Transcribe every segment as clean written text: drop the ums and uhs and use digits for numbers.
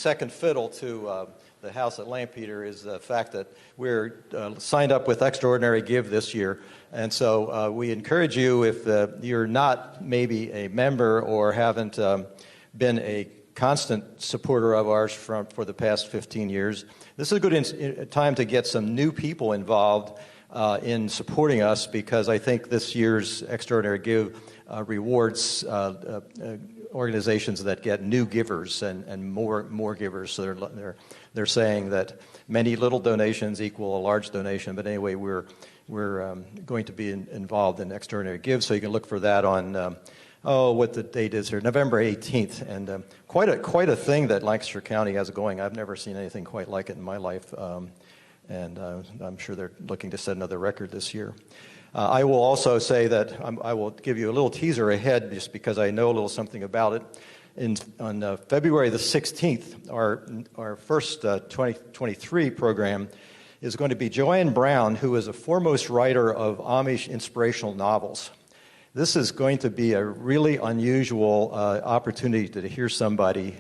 second fiddle to the house at Lampeter is the fact that we're signed up with Extraordinary Give this year. And so we encourage you, if you're not maybe a member or haven't been a constant supporter of ours for the past 15 years, this is a good time to get some new people involved in supporting us, because I think this year's Extraordinary Give rewards organizations that get new givers and more givers. So they're saying that many little donations equal a large donation. But anyway, we're going to be involved in Extraordinary Give, so you can look for that on what the date is here, November 18th, and quite a thing that Lancaster County has going. I've never seen anything quite like it in my life, and I'm sure they're looking to set another record this year. I will also say that I will give you a little teaser ahead, just because I know a little something about it. On February the 16th, our first 2023 program is going to be Joanne Brown, who is a foremost writer of Amish inspirational novels. This is going to be a really unusual opportunity to hear somebody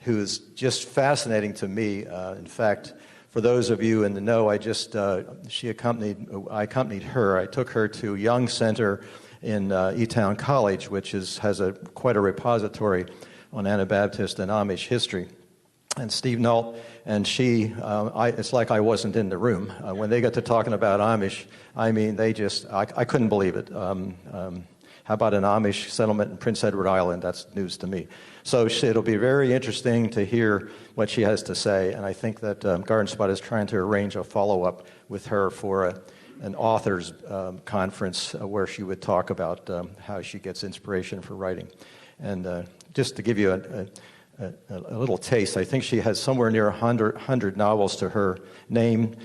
who is just fascinating to me. In fact, for those of you in the know, I accompanied her. I took her to Young Center in E-Town College, which has quite a repository on Anabaptist and Amish history. And Steve Nault and she, it's like I wasn't in the room. When they got to talking about Amish, I mean, I couldn't believe it. How about an Amish settlement in Prince Edward Island? That's news to me. So it'll be very interesting to hear what she has to say, and I think that Garden Spot is trying to arrange a follow-up with her for an authors conference where she would talk about how she gets inspiration for writing. And just to give you a little taste, I think she has somewhere near 100 novels to her name.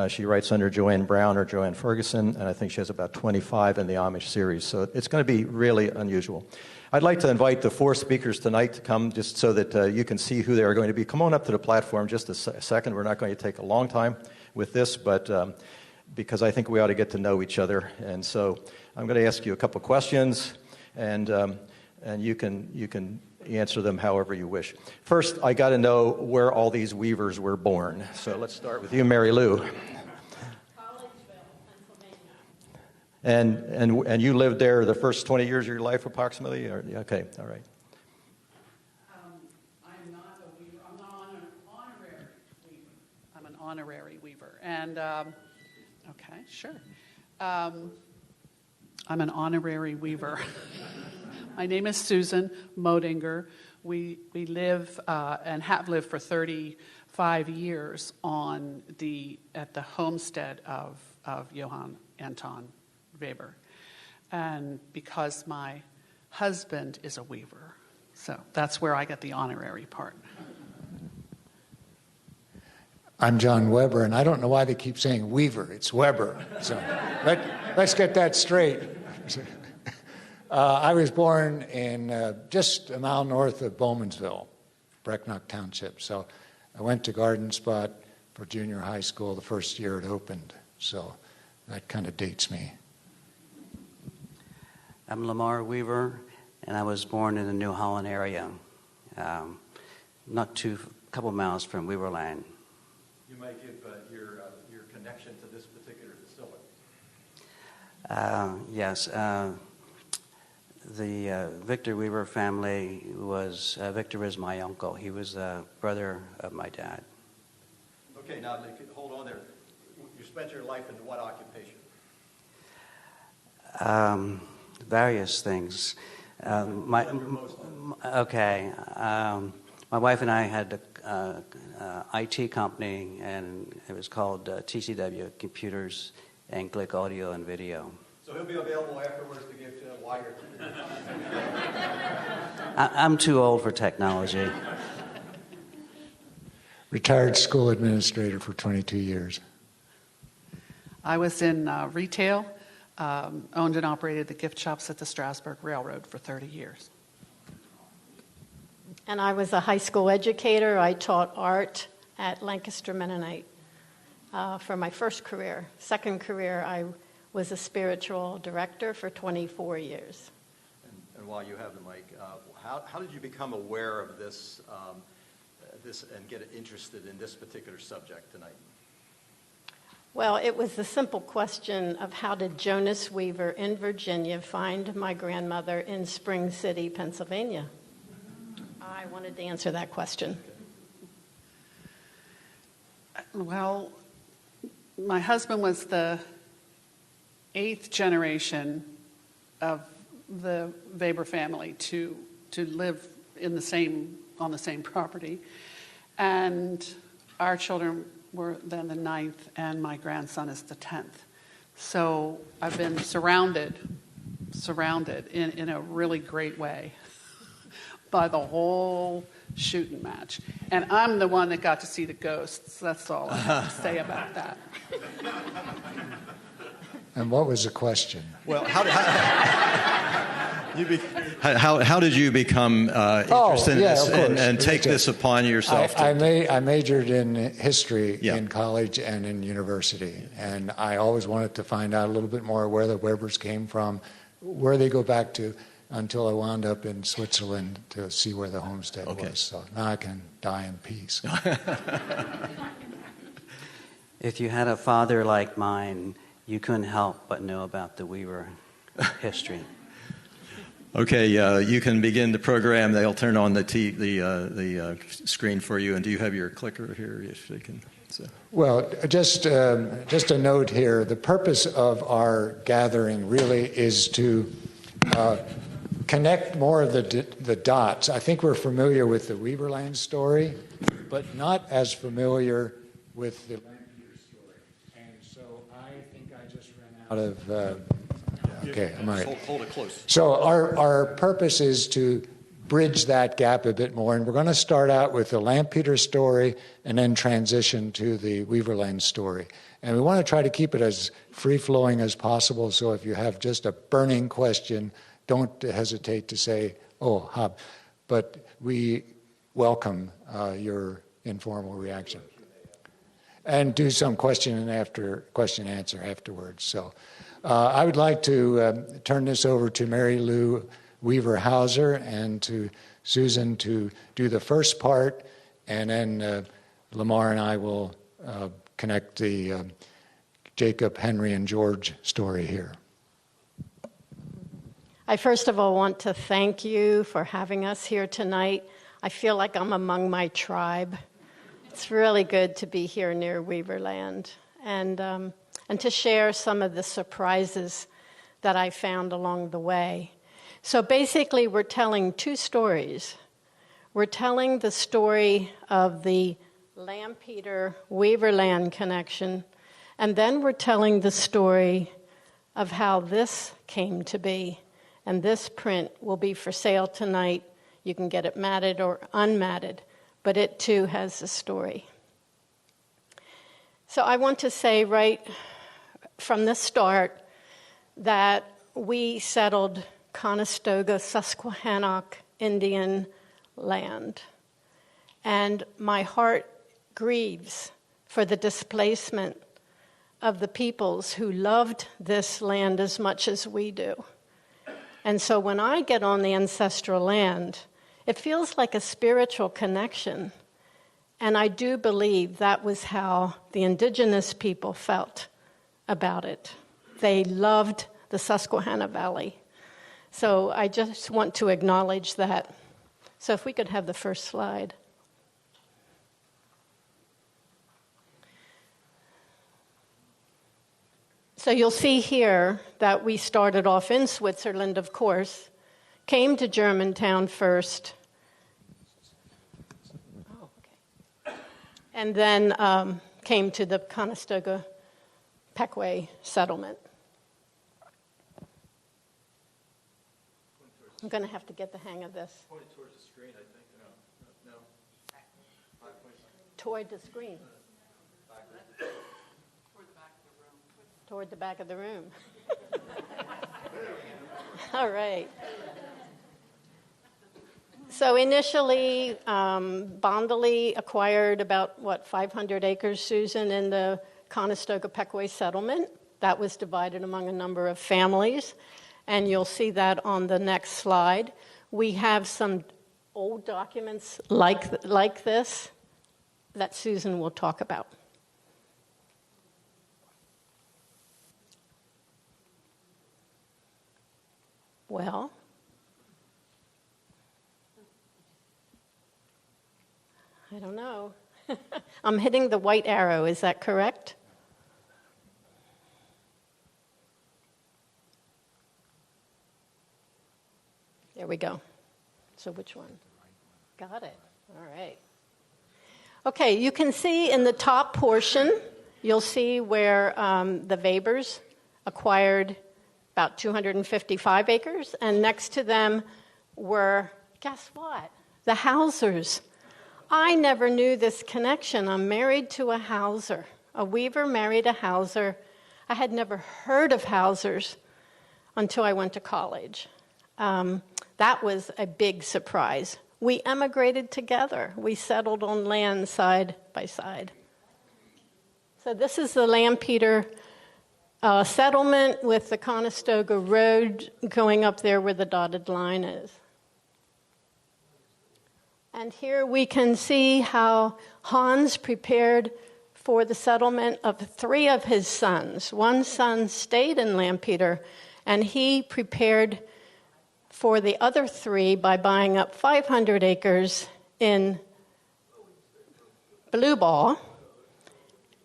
She writes under Joanne Brown or Joanne Ferguson, and I think she has about 25 in the Amish series. So it's going to be really unusual. I'd like to invite the four speakers tonight to come, just so that you can see who they are going to be. Come on up to the platform just a second. We're not going to take a long time with this, but because I think we ought to get to know each other. And so I'm going to ask you a couple questions, and you can answer them however you wish. First, I got to know where all these Weavers were born. So let's start with you, Mary Lou. And you lived there the first 20 years of your life, approximately? Okay, all right. I'm not a weaver. I'm not an honorary weaver. I'm an honorary weaver. And, okay, sure. I'm an honorary weaver. My name is Susan Modinger. We live and have lived for 35 years at the homestead of Johannes Weber, and because my husband is a weaver, so that's where I get the honorary part. I'm John Weber, and I don't know why they keep saying Weaver. It's Weber. So let's get that straight. I was born in just a mile north of Bowmansville, Brecknock Township. So I went to Garden Spot for junior high school the first year it opened. So that kind of dates me. I'm Lamar Weaver, and I was born in the New Holland area, couple miles from Weaverland. You might give your connection to this particular facility. Yes. The Victor Weaver family Victor is my uncle. He was the brother of my dad. Okay, now hold on there. You spent your life in what occupation? Various things. My wife and I had an IT company, and it was called TCW, Computers and Glick Audio and Video. So he'll be available afterwards to give why you're... I'm too old for technology. Retired school administrator for 22 years. I was in retail, owned and operated the gift shops at the Strasburg Railroad for 30 years. And I was a high school educator. I taught art at Lancaster Mennonite for my first career. Second career, I was a spiritual director for 24 years. And while you have the mic, how did you become aware of this this and get interested in this particular subject tonight? Well, it was the simple question of how did Johanes Weber in Virginia find my grandmother in Spring City, Pennsylvania? I wanted to answer that question. Well, my husband was the 8th generation of the Weber family to live on the same property, and our children were then the 9th, and my grandson is the 10th. So I've been surrounded in a really great way by the whole shooting match. And I'm the one that got to see the ghosts. That's all I have to say about that. And what was the question? Well, how did you become interested in this and take this upon yourself? I majored in history in college and in university, and I always wanted to find out a little bit more where the Webers came from, where they go back to, until I wound up in Switzerland to see where the homestead was. So now I can die in peace. If you had a father like mine, you couldn't help but know about the Weaver history. Okay, you can begin the program. They'll turn on the screen for you. And do you have your clicker here? If they can. So. Well, just a note here. The purpose of our gathering really is to connect more of the dots. I think we're familiar with the Weaverland story, but not as familiar with the Lampeter story. And so I think I just ran out of... okay, I'm all right. Hold it close. So our purpose is to bridge that gap a bit more, and we're going to start out with the Lampeter story and then transition to the Weaverland story. And we want to try to keep it as free-flowing as possible, so if you have just a burning question, don't hesitate to say, oh, Hob. But we welcome your informal reaction. And do some question and answer afterwards. So I would like to turn this over to Mary Lou Weaver Hauser and to Susan to do the first part, and then Lamar and I will connect the Jacob, Henry, and George story here. I first of all want to thank you for having us here tonight. I feel like I'm among my tribe. It's really good to be here near Weaverland and to share some of the surprises that I found along the way. So basically, we're telling two stories. We're telling the story of the Lampeter-Weaverland connection, and then we're telling the story of how this came to be. And this print will be for sale tonight. You can get it matted or unmatted, but it too has a story. So I want to say right from the start that we settled Conestoga, Susquehannock Indian land. And my heart grieves for the displacement of the peoples who loved this land as much as we do. And so when I get on the ancestral land, it feels like a spiritual connection. And I do believe that was how the indigenous people felt about it. They loved the Susquehanna Valley. So I just want to acknowledge that. So if we could have the first slide. So you'll see here that we started off in Switzerland, of course, came to Germantown first, and then came to the Conestoga Pequot settlement. I'm going to have to get the hang of this. Point it towards the screen, I think. No. Toward the screen. Toward the back of the room. All right. So initially, Bondley acquired about, 500 acres, Susan, in the Conestoga Pequot settlement. That was divided among a number of families, and you'll see that on the next slide. We have some old documents like this that Susan will talk about. Well, I don't know. I'm hitting the white arrow, is that correct? There we go. So which one? Got it. All right. Okay, you can see in the top portion, you'll see where the Webers acquired about 255 acres, and next to them were, guess what? The Hausers. I never knew this connection. I'm married to a Hauser. A Weaver married a Hauser. I had never heard of Hausers until I went to college. That was a big surprise. We emigrated together. We settled on land side by side. So this is the Lampeter settlement with the Conestoga Road going up there where the dotted line is. And here we can see how Hans prepared for the settlement of 3 of his sons. One son stayed in Lampeter, and he prepared for the other 3 by buying up 500 acres in Blue Ball.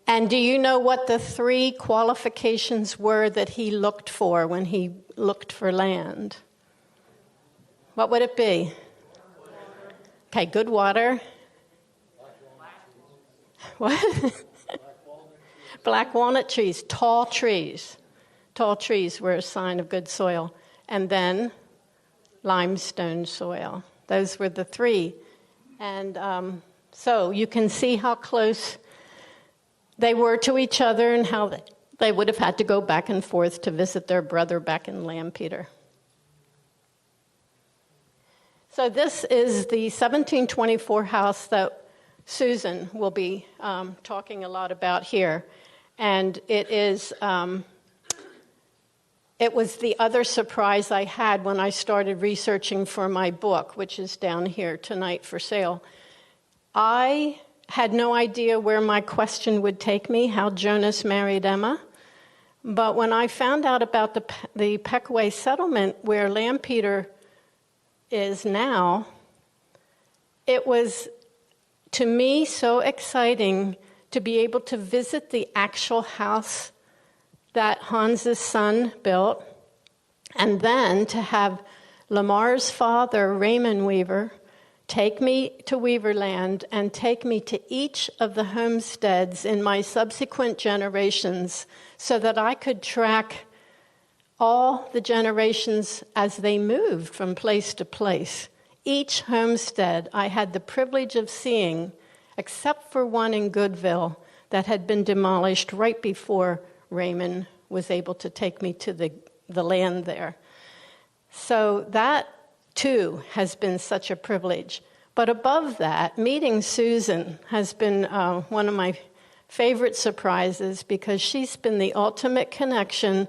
And do you know what the 3 qualifications were that he looked for when he looked for land? What would it be? Okay, good water. What? Black walnut trees, tall trees. Tall trees were a sign of good soil. And then limestone soil. Those were the 3. And so you can see how close they were to each other and how they would have had to go back and forth to visit their brother back in Lampeter. So this is the 1724 house that Susan will be talking a lot about here. And it is... It was the other surprise I had when I started researching for my book, which is down here tonight for sale. I had no idea where my question would take me, how Jonas married Emma. But when I found out about the Peckway settlement where Lampeter is now, it was, to me, so exciting to be able to visit the actual house that Hans's son built, and then to have Lamar's father, Raymond Weaver, take me to Weaverland and take me to each of the homesteads in my subsequent generations so that I could track all the generations as they moved from place to place. Each homestead I had the privilege of seeing, except for one in Goodville that had been demolished right before Raymond was able to take me to the land there. So that, too, has been such a privilege. But above that, meeting Susan has been one of my favorite surprises because she's been the ultimate connection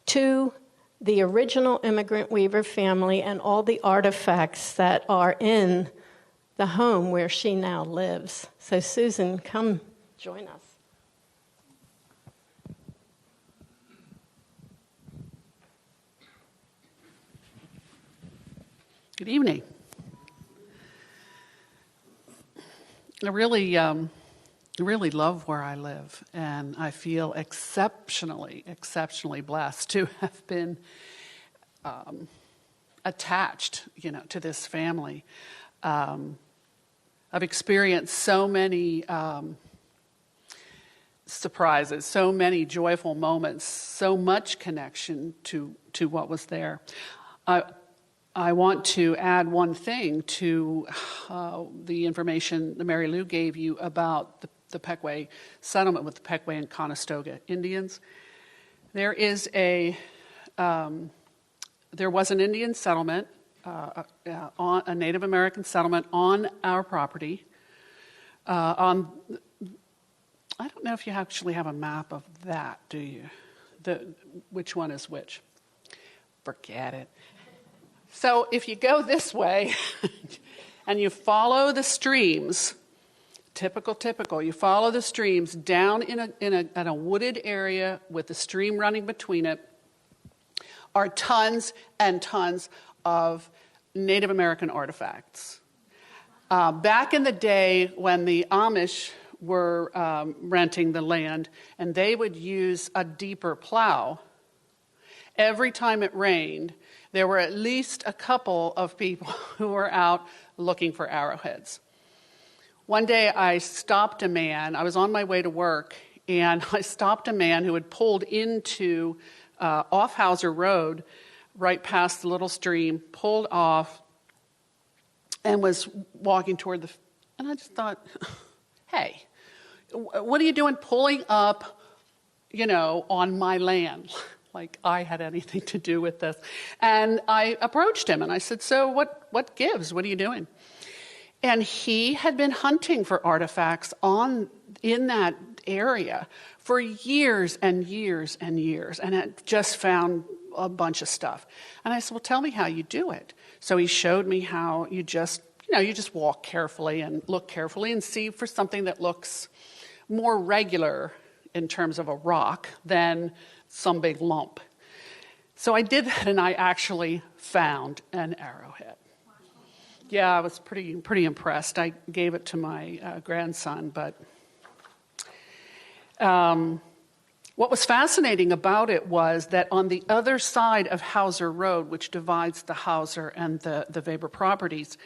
to the original immigrant Weaver family and all the artifacts that are in the home where she now lives. So Susan, come join us. Good evening. I really love where I live, and I feel exceptionally blessed to have been attached, to this family. I've experienced so many surprises, so many joyful moments, so much connection to what was there. I want to add one thing to the information that Mary Lou gave you about the Peckway settlement with the Peckway and Conestoga Indians. There was an Indian settlement, a Native American settlement on our property. I don't know if you actually have a map of that, do you? Which one is which? Forget it. So if you go this way and you follow the streams, typical, you follow the streams down in a wooded area with the stream running between it, are tons and tons of Native American artifacts. Back in the day when the Amish were renting the land, and they would use a deeper plow, every time it rained, there were at least a couple of people who were out looking for arrowheads. One day I stopped a man, I was on my way to work, and I stopped a man who had pulled into off Hauser Road, right past the little stream, pulled off, and was walking toward and I just thought, hey, what are you doing pulling up, on my land? Like I had anything to do with this. And I approached him and I said, so what gives? What are you doing? And he had been hunting for artifacts in that area for years and years and years, and had just found a bunch of stuff. And I said, well, tell me how you do it. So he showed me how you just walk carefully and look carefully and see for something that looks more regular in terms of a rock than some big lump. So I did that, and I actually found an arrowhead. Yeah, I was pretty impressed. I gave it to my grandson, but what was fascinating about it was that on the other side of Hauser Road, which divides the Hauser and the Weber properties,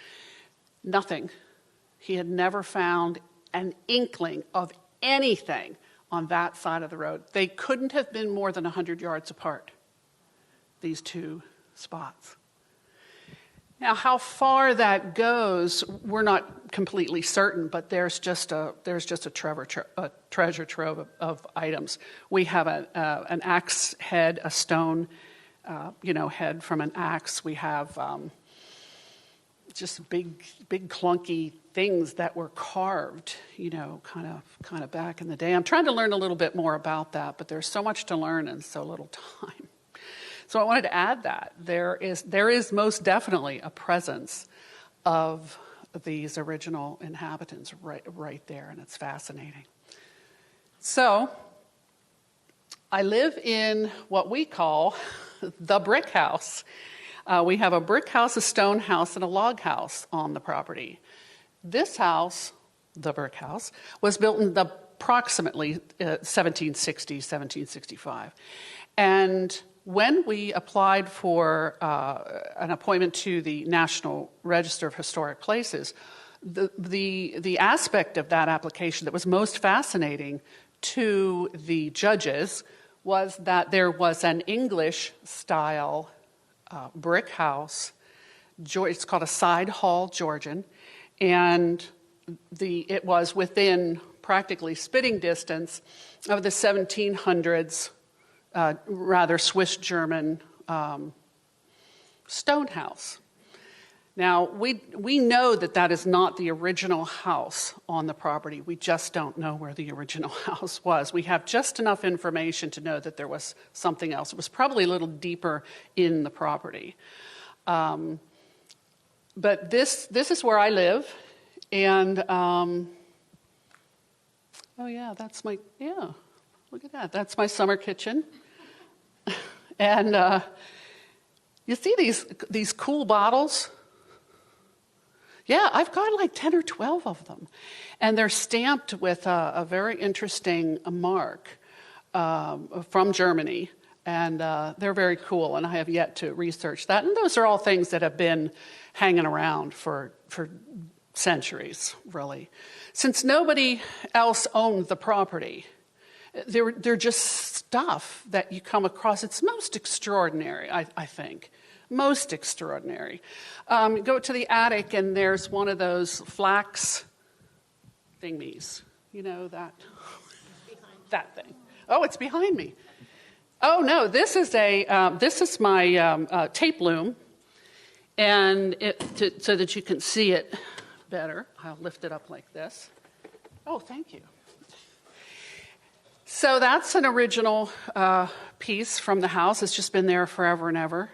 nothing. He had never found an inkling of anything on that side of the road. They couldn't have been more than 100 yards apart, these two spots. Now, how far that goes, we're not completely certain, but there's just a treasure trove of items. We have an axe head, a stone, head from an axe. We have just big clunky things that were carved, kind of back in the day. I'm trying to learn a little bit more about that, but there's so much to learn in so little time. So I wanted to add that there is most definitely a presence of these original inhabitants right there, and it's fascinating. So I live in what we call the brick house. We have a brick house, a stone house, and a log house on the property. This house, the brick house, was built in approximately 1760, 1765. And when we applied for an appointment to the National Register of Historic Places, the aspect of that application that was most fascinating to the judges was that there was an English-style brick house. It's called a side hall Georgian, and it was within practically spitting distance of the 1700s rather Swiss-German stone house. Now, we know that is not the original house on the property. We just don't know where the original house was. We have just enough information to know that there was something else. It was probably a little deeper in the property. But this is where I live, and look at that. That's my summer kitchen. And you see these cool bottles? Yeah, I've got like 10 or 12 of them. And they're stamped with a very interesting mark from Germany. And they're very cool, and I have yet to research that. And those are all things that have been hanging around for centuries, really. Since nobody else owned the property, they're just stuff that you come across. It's most extraordinary, I think. Most extraordinary. Go to the attic, and there's one of those flax thingies. You know that? That thing. Oh, it's behind me. Oh no, this is my tape loom, and so that you can see it better. I'll lift it up like this. Oh, thank you. So that's an original piece from the house. It's just been there forever and ever.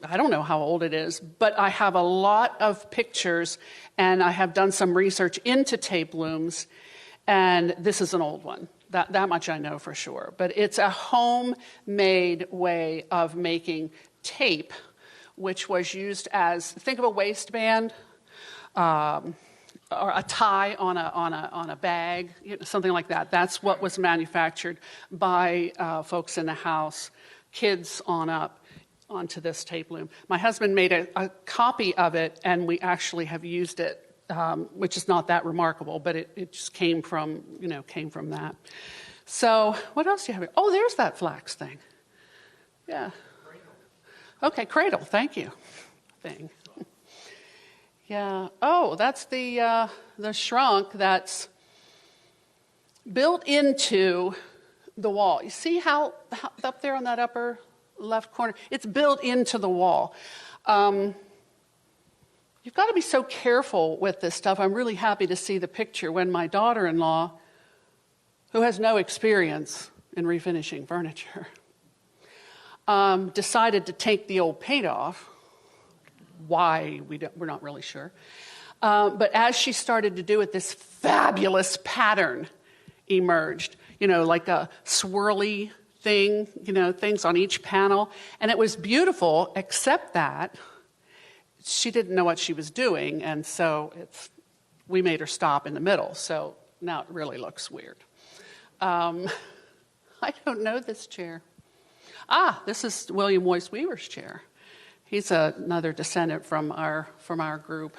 I don't know how old it is, but I have a lot of pictures, and I have done some research into tape looms, and this is an old one. That much I know for sure. But it's a homemade way of making tape, which was used as, think of a waistband, or a tie on a bag, something like that. That's what was manufactured by folks in the house, kids on up, onto this tape loom. My husband made a copy of it, and we actually have used it, which is not that remarkable, but it just came from that. So what else do you have here? Oh, there's that flax thing. Yeah. Okay, cradle. Thank you. Thing. Yeah. Oh, that's the shrunk that's built into the wall. You see how up there on that upper left corner, it's built into the wall. You've got to be so careful with this stuff. I'm really happy to see the picture when my daughter-in-law, who has no experience in refinishing furniture, decided to take the old paint off. Why, we're not really sure. But as she started to do it, this fabulous pattern emerged, like a swirly thing, things on each panel. And it was beautiful, except that she didn't know what she was doing, and so we made her stop in the middle. So now it really looks weird. I don't know this chair. This is William Johanes Weber's chair. He's another descendant from our group.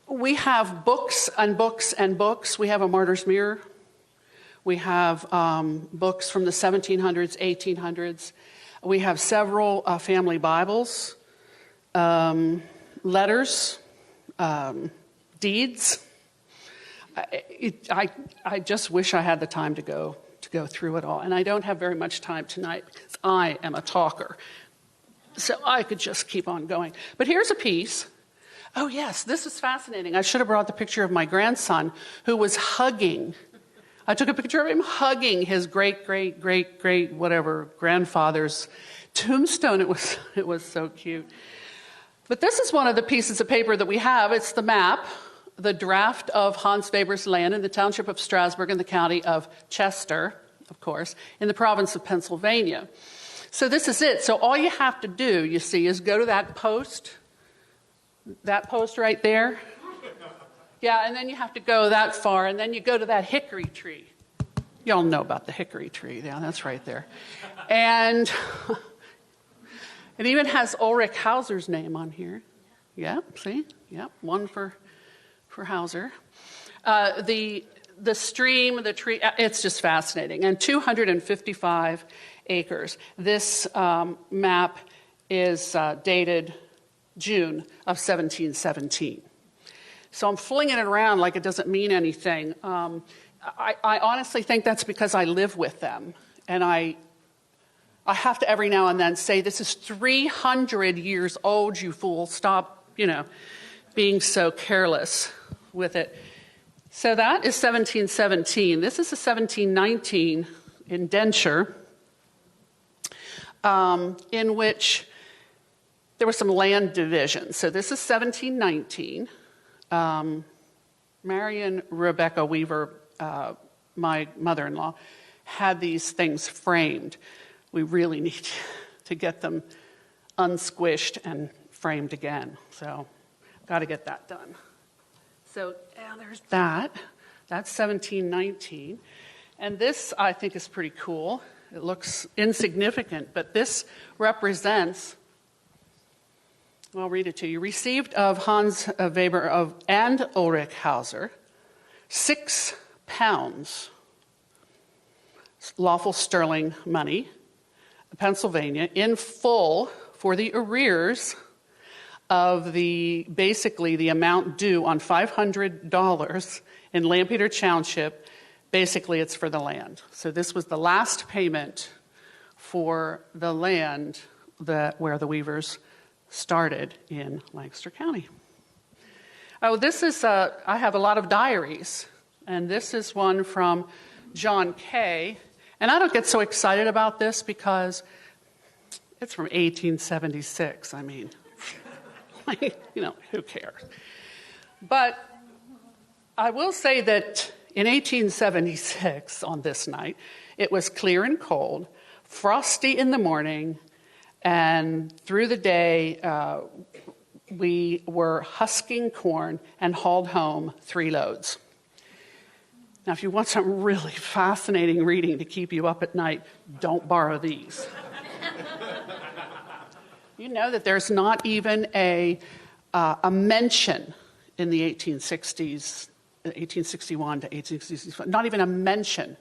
We have books and books and books. We have a Martyr's Mirror. We have books from the 1700s, 1800s. We have several family Bibles, letters, deeds. I just wish I had the time to go through it all. And I don't have very much time tonight because I am a talker. So I could just keep on going. But here's a piece. Oh, yes, this is fascinating. I should have brought the picture of my grandson who was hugging. I took a picture of him hugging his great whatever grandfather's tombstone. It was so cute. But this is one of the pieces of paper that we have. It's the map, the draft of Hans Weber's land in the township of Strasburg in the county of Chester, of course, in the province of Pennsylvania. So this is it. So all you have to do, you see, is go to that post right there. Yeah, and then you have to go that far, and then you go to that hickory tree. Y'all know about the hickory tree. Yeah, that's right there. And it even has Ulrich Hauser's name on here. Yep, see? Yep, one for Hauser. The stream, the tree, it's just fascinating. And 255 acres. This map is dated June of 1717. So I'm flinging it around like it doesn't mean anything. I honestly think that's because I live with them. And I have to every now and then say, this is 300 years old, you fool. Stop, being so careless with it. So that is 1717. This is a 1719 indenture in which there was some land division. So this is 1719. Marion Rebecca Weaver, my mother-in-law, had these things framed. We really need to get them unsquished and framed again. So got to get that done. So there's that. That's 1719. And this, I think, is pretty cool. It looks insignificant, but this represents, I'll read it to you. Received of Hans Weber and Ulrich Hauser, 6 pounds, lawful sterling money, Pennsylvania, in full for the arrears of basically the amount due on $500 in Lampeter Township. Basically, it's for the land. So this was the last payment for the land where the Weavers started in Lancaster County. Oh, this is, I have a lot of diaries, and this is one from John Kay. And I don't get so excited about this because It's from 1876. I mean, who cares? But I will say that in 1876, on this night, it was clear and cold, frosty in the morning, and through the day, we were husking corn and hauled home 3 loads. Now, if you want some really fascinating reading to keep you up at night, don't borrow these. You know that there's not even a mention in the 1860s, 1861 to 1865, not even a mention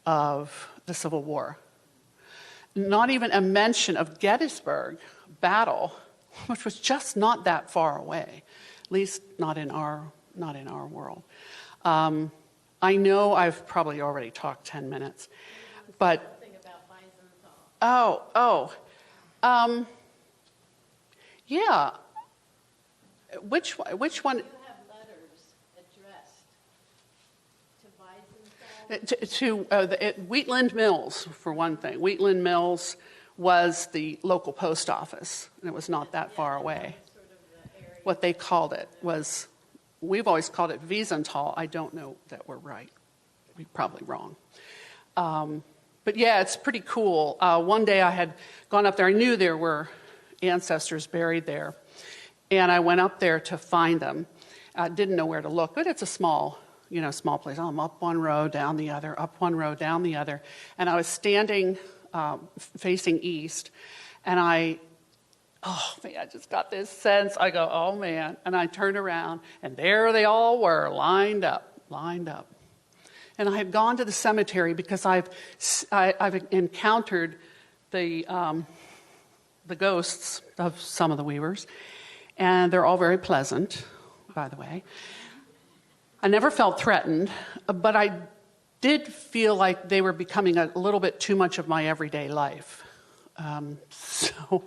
of the Civil War. Not even a mention of Gettysburg battle, which was just not that far away, at least not in our world. I know I've probably already talked 10 minutes, but yeah. Which one? You have letters addressed to Weissenthal? Wheatland Mills, for one thing. Wheatland Mills was the local post office, and it was not that far away. Sort of the area. What they called it was, we've always called it Wiesenthal. I don't know that we're right. We're probably wrong. But yeah, it's pretty cool. One day I had gone up there. I knew there were ancestors buried there. And I went up there to find them. I didn't know where to look, but it's a small place. I'm up one row, down the other, up one row, down the other. And I was standing facing east, and I just got this sense. I go, oh, man. And I turned around, and there they all were, lined up. And I had gone to the cemetery because I've encountered the ghosts of some of the Weavers, and they're all very pleasant, by the way. I never felt threatened, but I did feel like they were becoming a little bit too much of my everyday life. So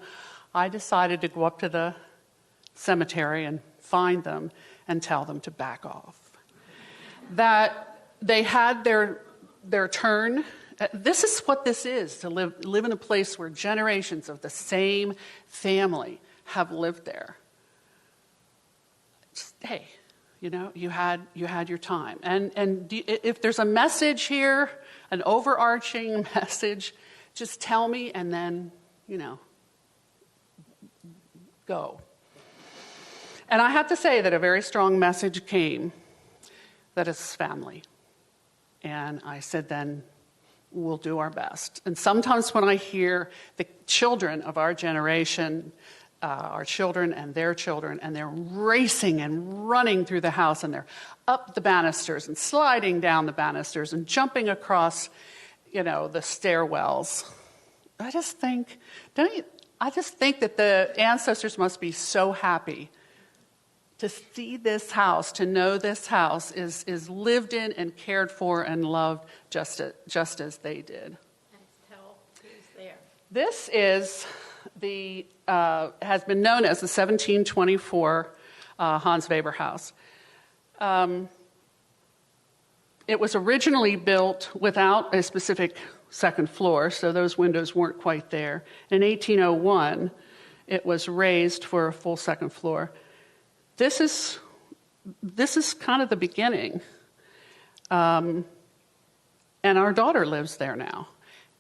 I decided to go up to the cemetery and find them and tell them to back off. That they had their turn. This is what this is, to live in a place where generations of the same family have lived there. Just, hey, you had your time. And if there's a message here, an overarching message, just tell me, and then, go. And I have to say that a very strong message came, that it's family. And I said, then we'll do our best. And sometimes when I hear the children of our generation, our children and they're racing and running through the house, and they're up the banisters and sliding down the banisters and jumping across, the stairwells. I just think that the ancestors must be so happy to see this house, to know this house is lived in and cared for and loved just as they did. And tell who's there. This is has been known as the 1724 Johanes Weber house. It was originally built without a specific second floor, so those windows weren't quite there. In 1801, it was raised for a full second floor. This is kind of the beginning. And our daughter lives there now.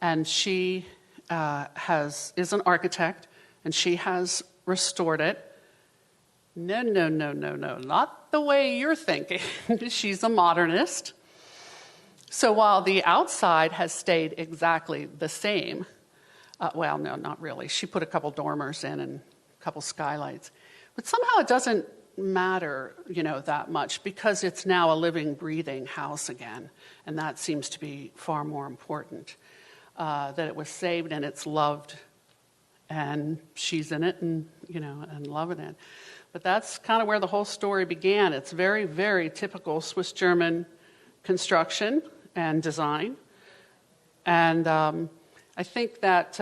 And she is an architect, and she has restored it. No, not the way you're thinking. She's a modernist. So while the outside has stayed exactly the same, no, not really. She put a couple dormers in and a couple skylights. But somehow it doesn't matter, that much, because it's now a living, breathing house again. And that seems to be far more important. That it was saved and it's loved, and she's in it and loving it. But that's kind of where the whole story began. It's very, very typical Swiss German construction and design. And I think that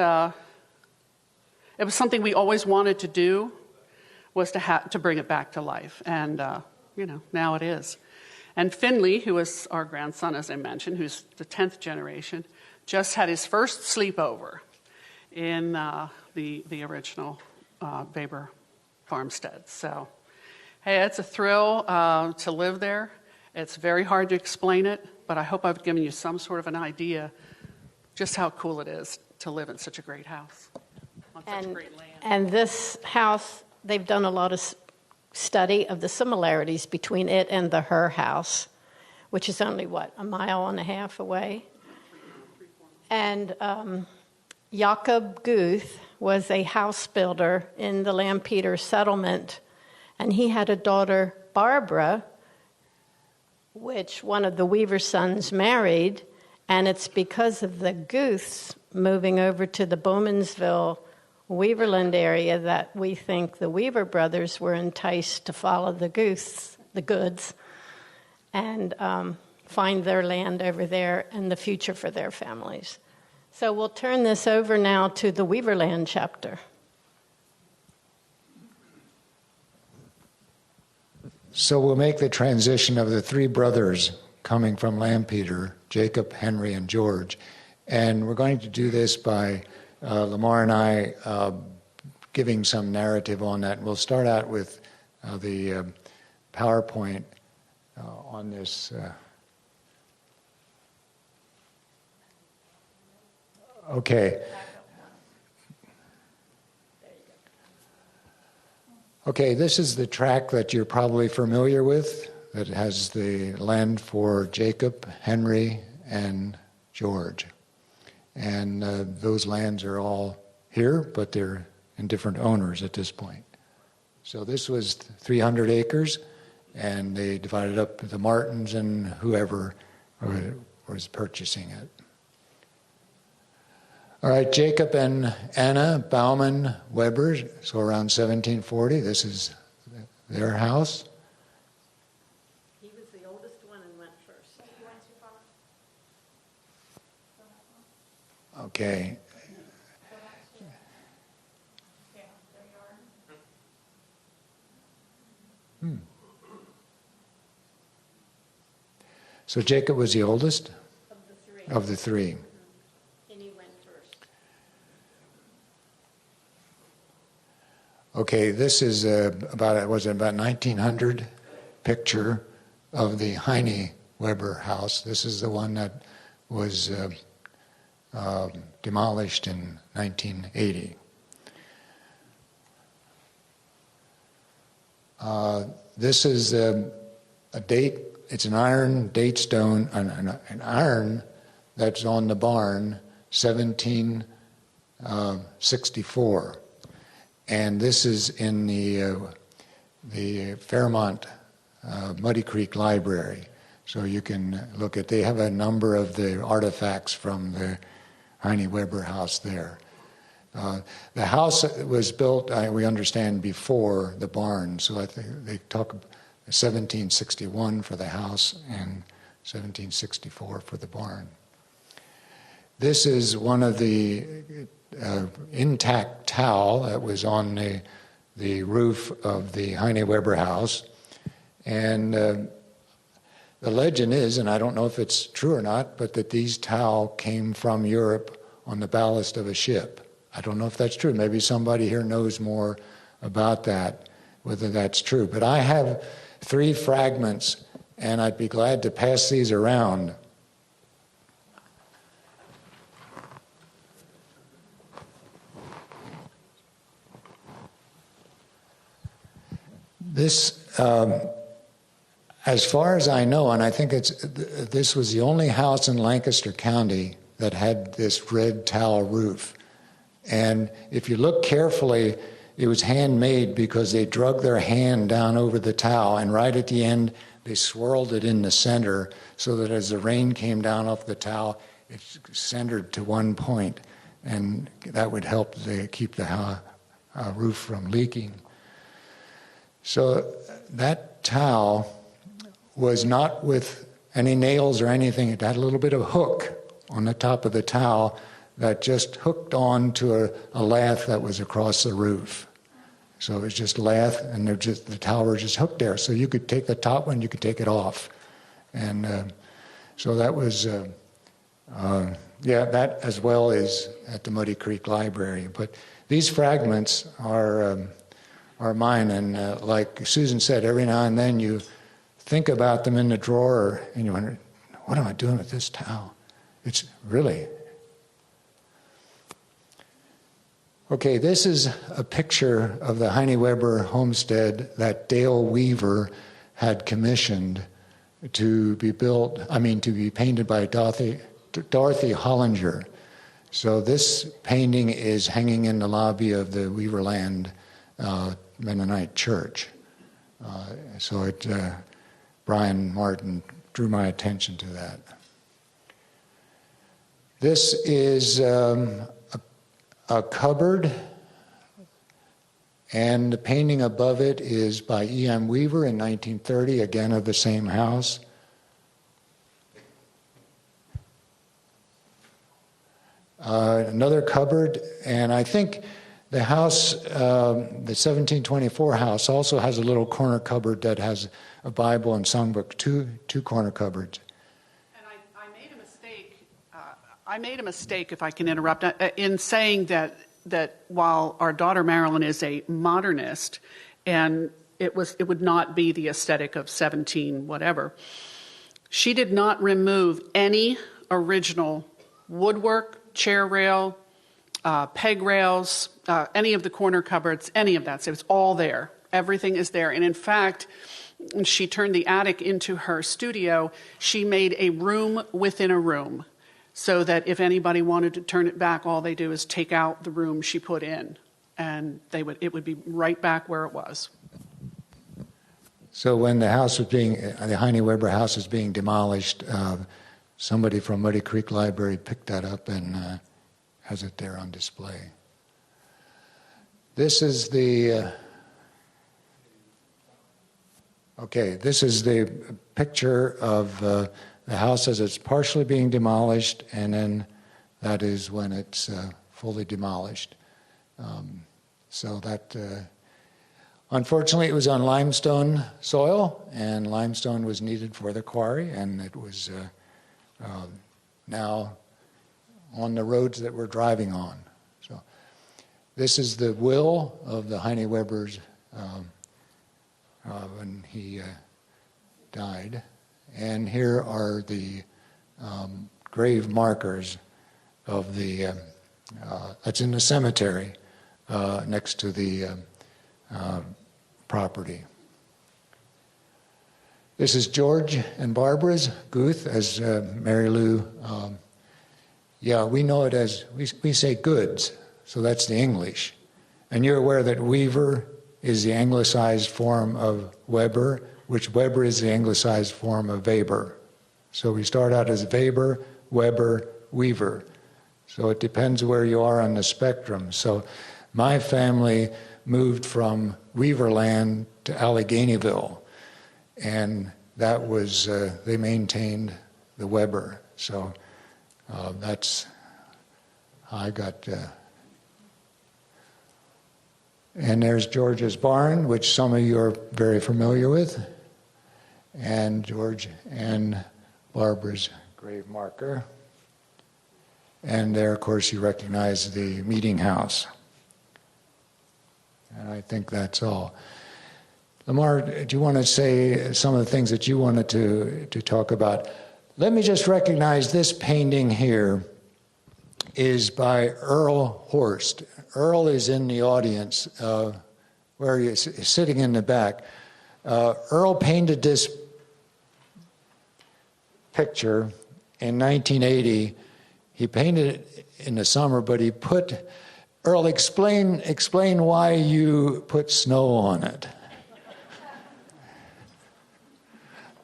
it was something we always wanted to do, was to bring it back to life. And, now it is. And Finley, who is our grandson, as I mentioned, who's the 10th generation, just had his first sleepover in the original Weber farmstead. So, hey, it's a thrill to live there. It's very hard to explain it, but I hope I've given you some sort of an idea just how cool it is to live in such a great house on such great land. And this house, they've done a lot of study of the similarities between it and the Her house, which is only, a mile and a half away? And Jacob Guth was a house builder in the Lampeter settlement, and he had a daughter, Barbara, which one of the Weaver sons married, and it's because of the Guths moving over to the Bowmansville, Weaverland area that we think the Weaver brothers were enticed to follow the Guths, the Goods, and find their land over there and the future for their families. So we'll turn this over now to the Weaverland chapter. So we'll make the transition of the three brothers coming from Lampeter, Jacob, Henry, and George. And we're going to do this by Lamar and I giving some narrative on that. We'll start out with the PowerPoint on this. Okay. Okay, this is the tract that you're probably familiar with, that has the land for Jacob, Henry, and George. And those lands are all here, but they're in different owners at this point. So this was 300 acres, and they divided up the Martins and whoever was purchasing it. All right, Jacob and Anna Bauman Weber, so around 1740, this is their house. He was the oldest one and went first. Okay. So Jacob was the oldest? Of the three. And he went first. Okay, this is about 1900 picture of the Heine Weber house. This is the one that was demolished in 1980. This is a date. It's an iron date stone, an iron that's on the barn, 1764. And this is in the Fairmont Muddy Creek Library. So you can look at, they have a number of the artifacts from the Heine Weber house there. The house was built, we understand, before the barn. So I think they talk 1761 for the house and 1764 for the barn. This is one of the intact towel that was on the roof of the Heine Weber house. And the legend is, and I don't know if it's true or not, but that these towel came from Europe on the ballast of a ship. I don't know if that's true. Maybe somebody here knows more about that, whether that's true. But I have 3 fragments, and I'd be glad to pass these around. This, as far as I know, and I think this was the only house in Lancaster County that had this red tile roof. And if you look carefully, it was handmade because they drug their hand down over the towel, and right at the end, they swirled it in the center so that as the rain came down off the towel, it centered to one point, and that would help keep the roof from leaking. So that towel was not with any nails or anything. It had a little bit of hook on the top of the towel that just hooked on to a lath that was across the roof. So it was just lath, and the towel was just hooked there. So you could take the top one, you could take it off. And so that was, that as well as at the Muddy Creek Library. But these fragments are mine, and like Susan said, every now and then you think about them in the drawer, and you wonder, what am I doing with this towel? It's really... Okay, this is a picture of the Heine Weber homestead that Dale Weaver had commissioned to be painted by Dorothy Hollinger. So this painting is hanging in the lobby of the Weaverland Mennonite Church. Brian Martin drew my attention to that. This is a cupboard, and the painting above it is by E.M. Weaver in 1930, again of the same house. Another cupboard, and I think the house, the 1724 house, also has a little corner cupboard that has a Bible and songbook, two corner cupboards. And I made a mistake, if I can interrupt, in saying that while our daughter Marilyn is a modernist, and it would not be the aesthetic of 17 whatever, she did not remove any original woodwork, chair rail, peg rails, any of the corner cupboards, any of that. So it's all there. Everything is there. And in fact, when she turned the attic into her studio, she made a room within a room, so that if anybody wanted to turn it back, all they do is take out the room she put in, and it would be right back where it was. So when the Heine Weber house was being demolished, somebody from Muddy Creek Library picked that up and has it there on display. This is the picture of the house as it's partially being demolished, and then that is when it's fully demolished. So that, unfortunately, it was on limestone soil, and limestone was needed for the quarry, and it was now on the roads that we're driving on. So this is the will of the Heine Webers when he died. And here are the grave markers of that's in the cemetery next to the property. This is George and Barbara's Guth, as Mary Lou, we know it as, we say goods, so that's the English. And you're aware that Weaver is the anglicized form of Weber, which Weber is the anglicized form of Weber. So we start out as Weber, Weber, Weaver. So it depends where you are on the spectrum. So my family moved from Weaverland to Alleghenyville, and that was, they maintained the Weber. So that's how I got... And there's George's barn, which some of you are very familiar with, and George and Barbara's grave marker. And there, of course, you recognize the meeting house. And I think that's all. Lamar, do you want to say some of the things that you wanted to talk about? Let me just recognize this painting here is by Earl Horst. Earl is in the audience, where he is sitting in the back. Earl painted this picture in 1980. He painted it in the summer, but he put, Earl, explain why you put snow on it.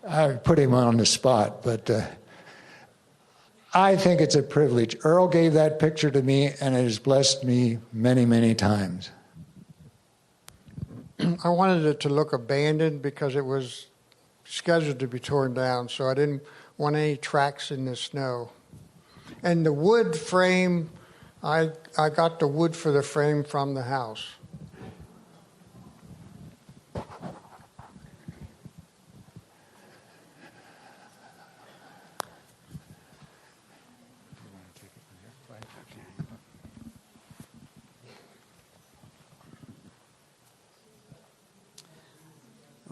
I put him on the spot, but I think it's a privilege. Earl gave that picture to me, and it has blessed me many, many times. I wanted it to look abandoned because it was scheduled to be torn down, so I didn't want any tracks in the snow. And the wood frame, I got the wood for the frame from the house.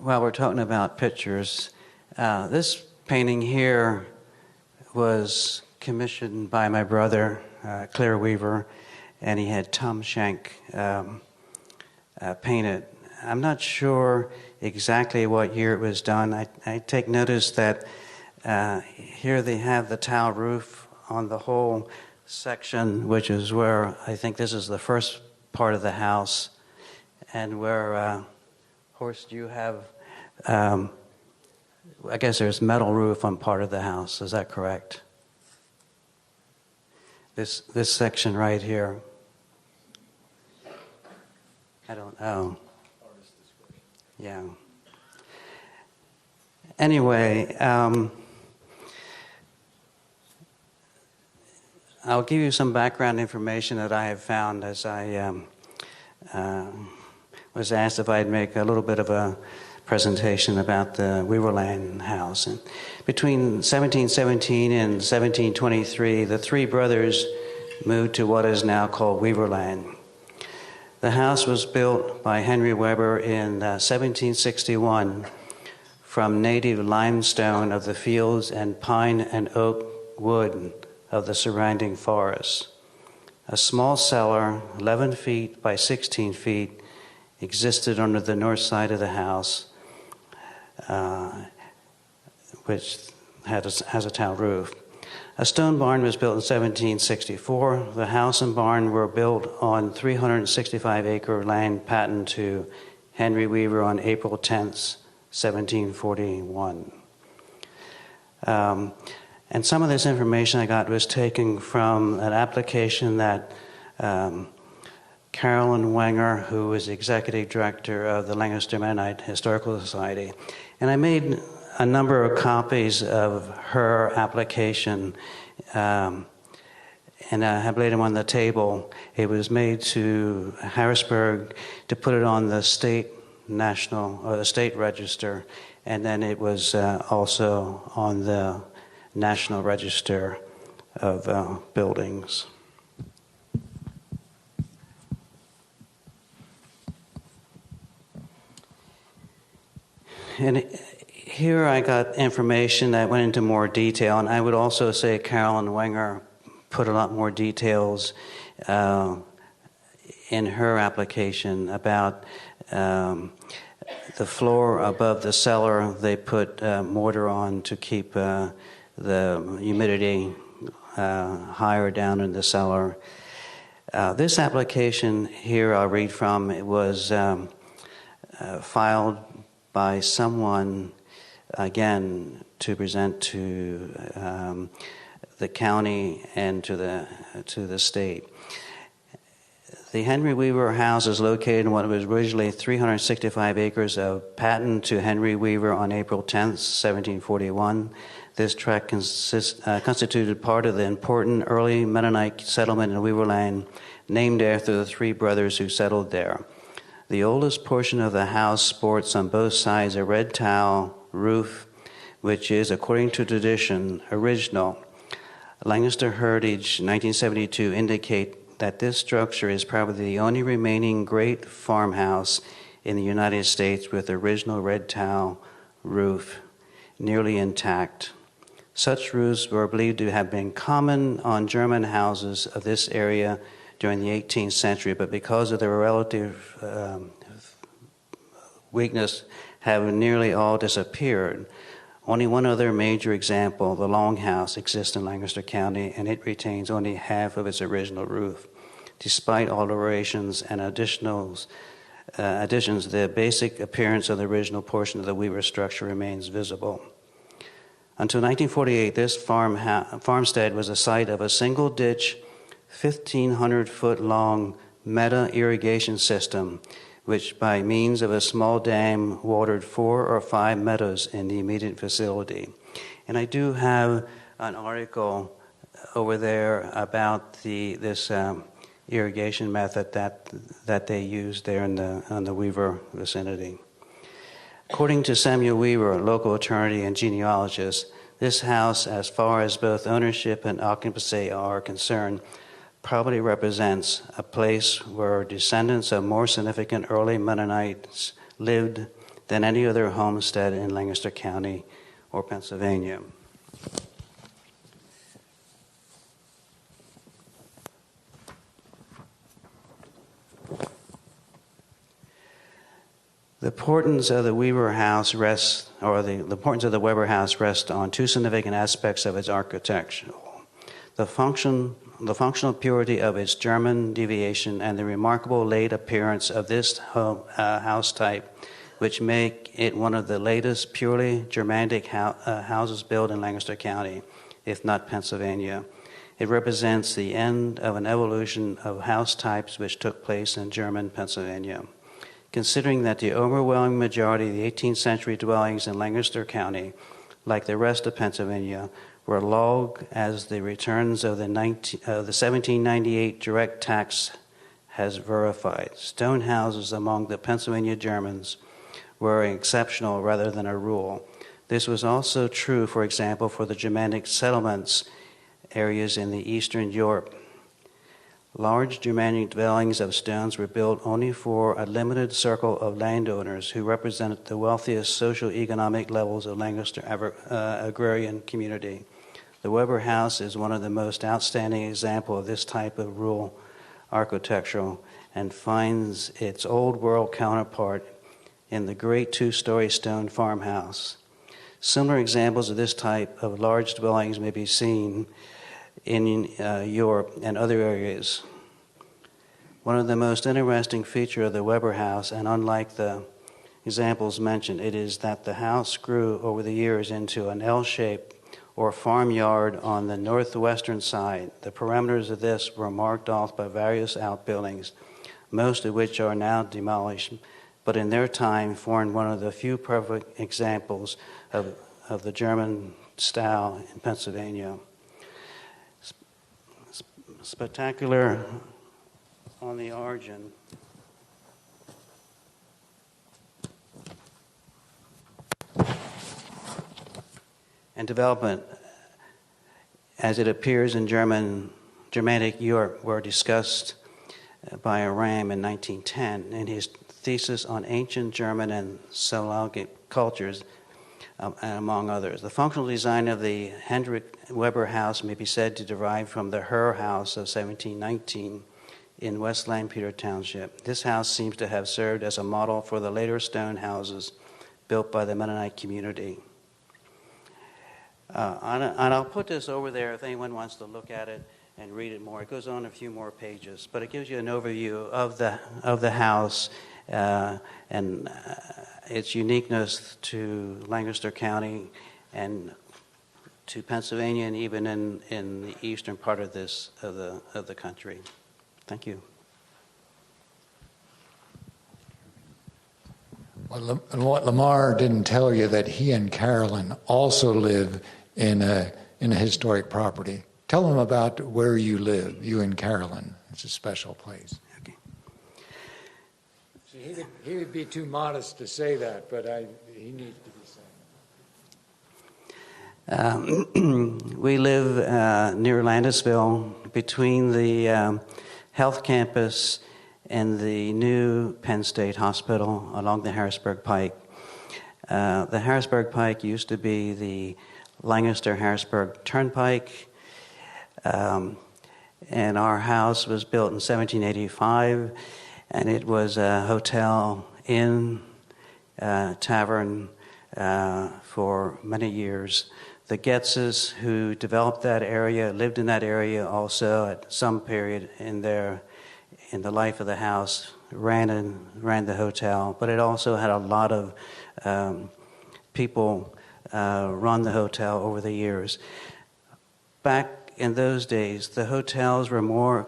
while we're talking about pictures, this painting here was commissioned by my brother, Claire Weaver, and he had Tom Schenk paint it. I'm not sure exactly what year it was done. I take notice that here they have the tile roof on the whole section, which is where I think this is the first part of the house, and where, Horst, you have, I guess there's metal roof on part of the house. Is that correct? This section right here. I don't know. Yeah. Anyway, I'll give you some background information that I have found as I was asked if I'd make a little bit of a presentation about the Weaverland house. And between 1717 and 1723, the three brothers moved to what is now called Weaverland. The house was built by Henry Weber in 1761 from native limestone of the fields and pine and oak wood of the surrounding forests. A small cellar, 11 feet by 16 feet, existed under the north side of the house, which has a tile roof. A stone barn was built in 1764. The house and barn were built on 365-acre land patent to Henry Weaver on April 10th, 1741. And some of this information I got was taken from an application that Carolyn Wenger, who was the executive director of the Lancaster Mennonite Historical Society, and I made a number of copies of her application, and I have laid them on the table. It was made to Harrisburg to put it on the state register, and then it was also on the National Register of Buildings. And here I got information that went into more detail, and I would also say Carolyn Wenger put a lot more details in her application about the floor above the cellar. They put mortar on to keep the humidity higher down in the cellar. This application here I'll read from, it was filed by someone, again, to present to the county and to the state. The Henry Weaver house is located in what was originally 365 acres of patent to Henry Weaver on April 10th, 1741. This tract constituted part of the important early Mennonite settlement in Weaverland, named after the three brothers who settled there. The oldest portion of the house sports on both sides a red tile roof, which is, according to tradition, original. Lancaster Heritage 1972 indicate that this structure is probably the only remaining great farmhouse in the United States with original red tile roof, nearly intact. Such roofs were believed to have been common on German houses of this area during the 18th century, but because of their relative weakness, have nearly all disappeared. Only one other major example, the Longhouse, exists in Lancaster County, and it retains only half of its original roof. Despite alterations and additions, the basic appearance of the original portion of the Weaver structure remains visible. Until 1948, this farmstead was the site of a single-ditch, 1,500-foot-long meta-irrigation system, which by means of a small dam watered 4 or 5 meadows in the immediate vicinity. And I do have an article over there about this irrigation method that they used there in the Weaver vicinity. According to Samuel Weaver, a local attorney and genealogist, this house, as far as both ownership and occupancy are concerned, probably represents a place where descendants of more significant early Mennonites lived than any other homestead in Lancaster County or Pennsylvania. The importance of the Weber House rests, or the importance of the Weber House rests on two significant aspects of its architecture: the functional purity of its German deviation and the remarkable late appearance of this house type, which make it one of the latest purely Germanic houses built in Lancaster County, if not Pennsylvania. It represents the end of an evolution of house types which took place in German Pennsylvania. Considering that the overwhelming majority of the 18th century dwellings in Lancaster County, like the rest of Pennsylvania, were log as the returns of the 1798 direct tax has verified. Stone houses among the Pennsylvania Germans were exceptional rather than a rule. This was also true, for example, for the Germanic settlements areas in the Eastern Europe. Large Germanic dwellings of stones were built only for a limited circle of landowners who represented the wealthiest socio-economic levels of Lancaster agrarian community. The Weber House is one of the most outstanding examples of this type of rural architecture and finds its old world counterpart in the great two-story stone farmhouse. Similar examples of this type of large dwellings may be seen in Europe and other areas. One of the most interesting features of the Weber House, and unlike the examples mentioned, it is that the house grew over the years into an L-shape or farmyard on the northwestern side. The perimeters of this were marked off by various outbuildings, most of which are now demolished, but in their time formed one of the few perfect examples of the German style in Pennsylvania. Spectacular on the origin. And development, as it appears in Germanic Europe, were discussed by Ram in 1910 in his thesis on ancient German and Slavic cultures, among others. The functional design of the Hendrik Weber House may be said to derive from the Herr House of 1719 in West Lampeter Township. This house seems to have served as a model for the later stone houses built by the Mennonite community. And I'll put this over there if anyone wants to look at it and read it more. It goes on a few more pages, but it gives you an overview of the house and its uniqueness to Lancaster County and to Pennsylvania, and even in the eastern part of the country. Thank you. Well, what Lamar didn't tell you that he and Carolyn also live in a historic property. Tell them about where you live, you and Carolyn. It's a special place. Okay. See, he would be too modest to say that, but he needs to be saying. We live near Landisville, between the health campus and the new Penn State Hospital along the Harrisburg Pike. The Harrisburg Pike used to be the Lancaster-Harrisburg Turnpike, and our house was built in 1785, and it was a hotel, inn, tavern for many years. The Getzes, who developed that area, lived in that area also at some period in the life of the house, ran the hotel, but it also had a lot of people run the hotel over the years. Back in those days, the hotels were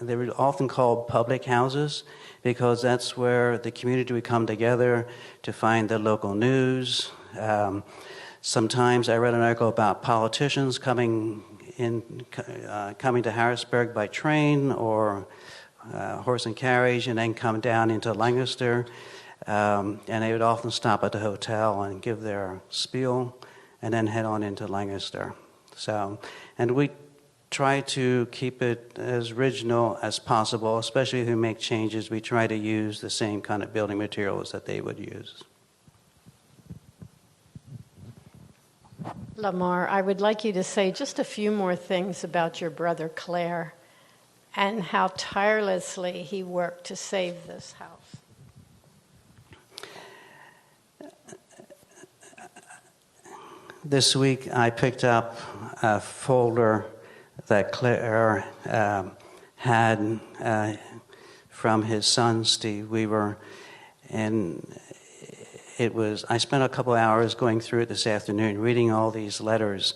they were often called public houses because that's where the community would come together to find the local news. Sometimes I read an article about politicians coming to Harrisburg by train or horse and carriage, and then come down into Lancaster. And they would often stop at the hotel and give their spiel and then head on into Lancaster. And we try to keep it as original as possible, especially if we make changes. We try to use the same kind of building materials that they would use. Lamar, I would like you to say just a few more things about your brother Claire and how tirelessly he worked to save this house. This week I picked up a folder that Claire had from his son, Steve Weber, and I spent a couple hours going through it this afternoon, reading all these letters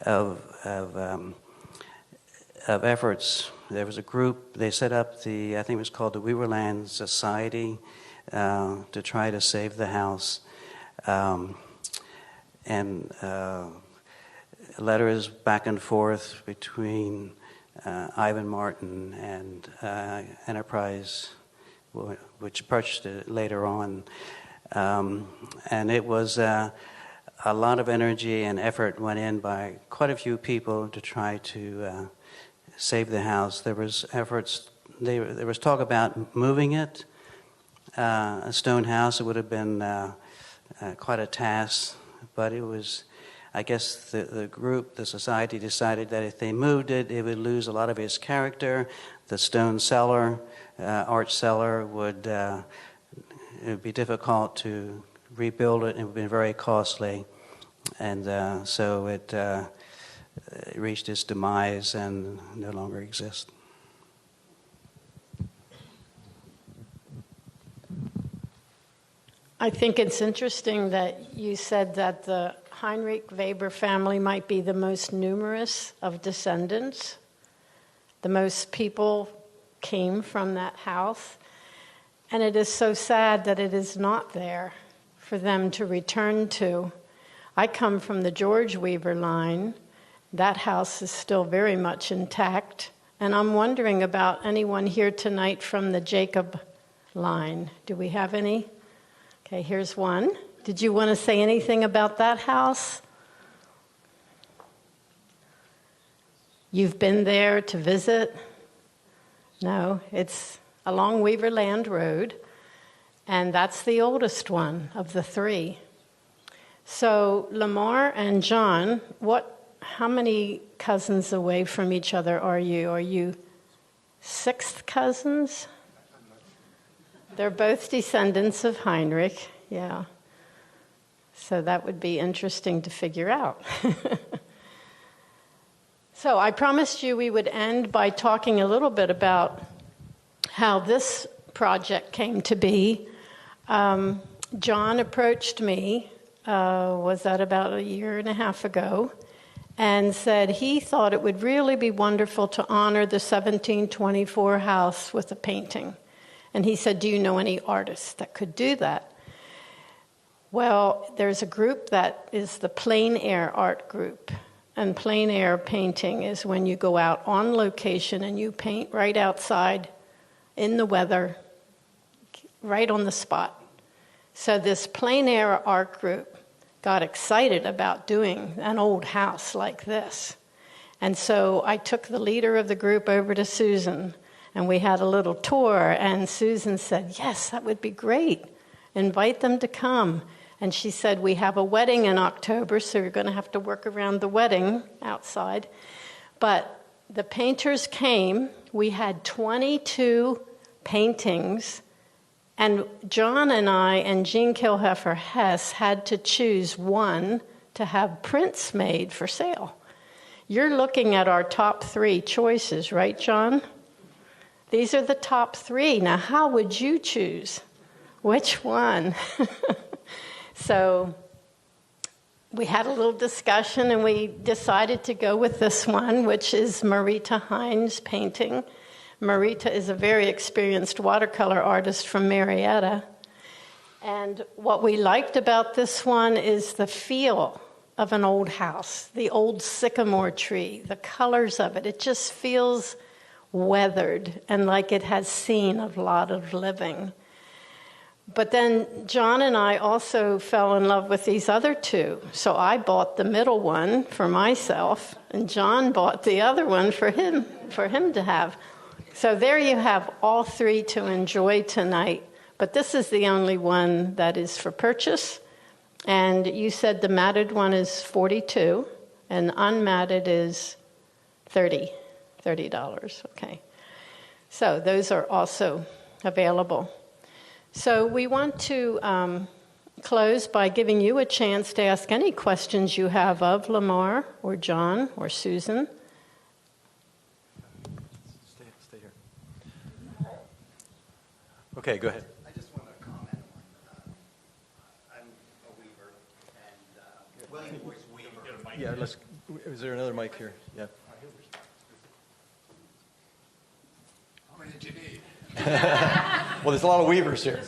of efforts. There was a group, they set up I think it was called the Weaverland Society, to try to save the house. And letters back and forth between Ivan Martin and Enterprise, which purchased it later on. And it was a lot of energy and effort went in by quite a few people to try to save the house. There was efforts. There was talk about moving it, a stone house. It would have been quite a task, but it was. I guess the group, the society, decided that if they moved it, it would lose a lot of its character. The stone cellar, arch cellar, would it would be difficult to rebuild it. It would have been very costly, and so it reached its demise and no longer exists. I think it's interesting that you said that the Heinrich Weber family might be the most numerous of descendants. The most people came from that house. And it is so sad that it is not there for them to return to. I come from the George Weber line. That house is still very much intact. And I'm wondering about anyone here tonight from the Jacob line. Do we have any? Okay, here's one. Did you want to say anything about that house? You've been there to visit? No, it's along Weaverland Road, and that's the oldest one of the three. So Lamar and John, how many cousins away from each other are you? Are you sixth cousins? They're both descendants of Heinrich, yeah. So that would be interesting to figure out. So I promised you we would end by talking a little bit about how this project came to be. John approached me, was that about 1.5 years ago, and said he thought it would really be wonderful to honor the 1724 house with a painting. And he said, do you know any artists that could do that? Well, there's a group that is the plein air art group. And plein air painting is when you go out on location and you paint right outside in the weather, right on the spot. So this plein air art group got excited about doing an old house like this. And so I took the leader of the group over to Susan, and we had a little tour, and Susan said, yes, that would be great. Invite them to come. And she said, we have a wedding in October, so you're going to have to work around the wedding outside. But the painters came. We had 22 paintings, and John and I and Jean Kilheffer Hess had to choose one to have prints made for sale. You're looking at our top 3 choices, right, John? These are the top 3. Now, how would you choose? Which one? So we had a little discussion, and we decided to go with this one, which is Marita Hines' painting. Marita is a very experienced watercolor artist from Marietta. And what we liked about this one is the feel of an old house, the old sycamore tree, the colors of it. It just feels weathered and like it has seen a lot of living. But then John and I also fell in love with these other 2. So I bought the middle one for myself, and John bought the other one for him to have. So there you have all 3 to enjoy tonight. But this is the only one that is for purchase. And you said the matted one is $42, and unmatted is $30. Okay. So those are also available. So we want to close by giving you a chance to ask any questions you have of Lamar or John or Susan. Stay here. Okay, go ahead. I just want to comment on, I'm a weaver, and William Boyce Weaver. Yeah, is there another mic here? Yeah. How many did you need? Well, there's a lot of weavers here.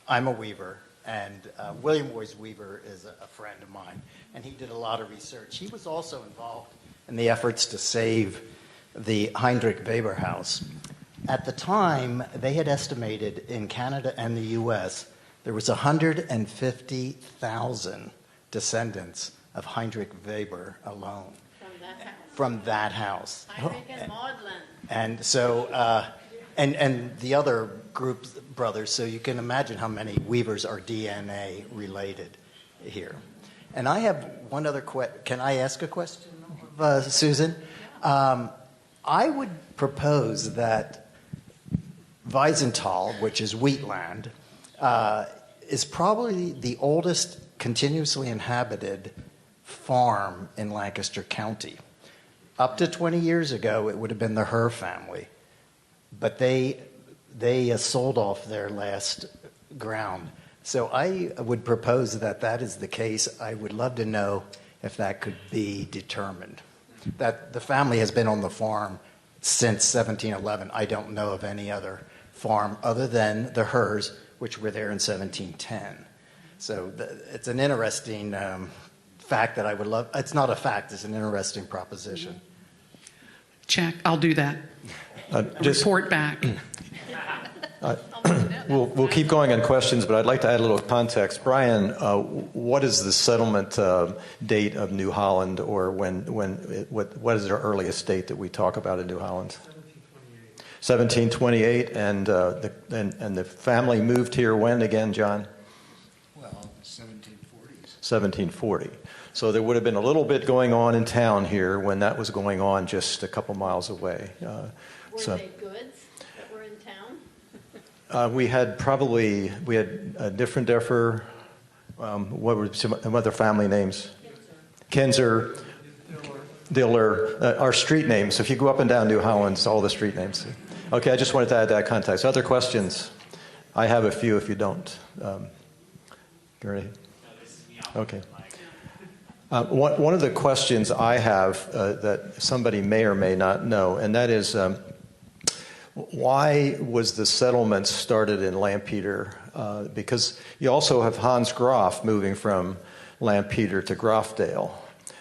I'm a weaver, and William Boyce Weaver is a friend of mine, and he did a lot of research. He was also involved in the efforts to save the Heinrich Weber house. At the time, they had estimated in Canada and the U.S. there was 150,000 descendants of Heinrich Weber alone. From that house. Heinrich and Maudlin. And so, and the other group brothers, so you can imagine how many weavers are DNA related here. And I have one other question. Can I ask a question of Susan? I would propose that Wiesenthal, which is wheatland, is probably the oldest continuously inhabited farm in Lancaster County. Up to 20 years ago, it would have been the Herr family, but they sold off their last ground. So I would propose that that is the case. I would love to know if that could be determined. That the family has been on the farm since 1711. I don't know of any other farm other than the Herrs, which were there in 1710. So it's an interesting fact that I would love. It's not a fact. It's an interesting proposition. Check. I'll do that. Report back. We'll keep going on questions, but I'd like to add a little context. Brian, what is the settlement date of New Holland, or what is the earliest date that we talk about in New Holland? 1728. 1728, and the family moved here when again, John? Well, 1740s. 1740. So there would have been a little bit going on in town here when that was going on just a couple miles away. Were they goods that were in town? We had a different Deffer. What were some other family names? Kinzer, Diller. Our street names. If you go up and down New Holland, it's all the street names. Okay, I just wanted to add that context. Other questions? I have a few if you don't. Ready? Okay. One of the questions I have that somebody may or may not know, and that is, why was the settlement started in Lampeter? Because you also have Hans Graf moving from Lampeter to Grafdale.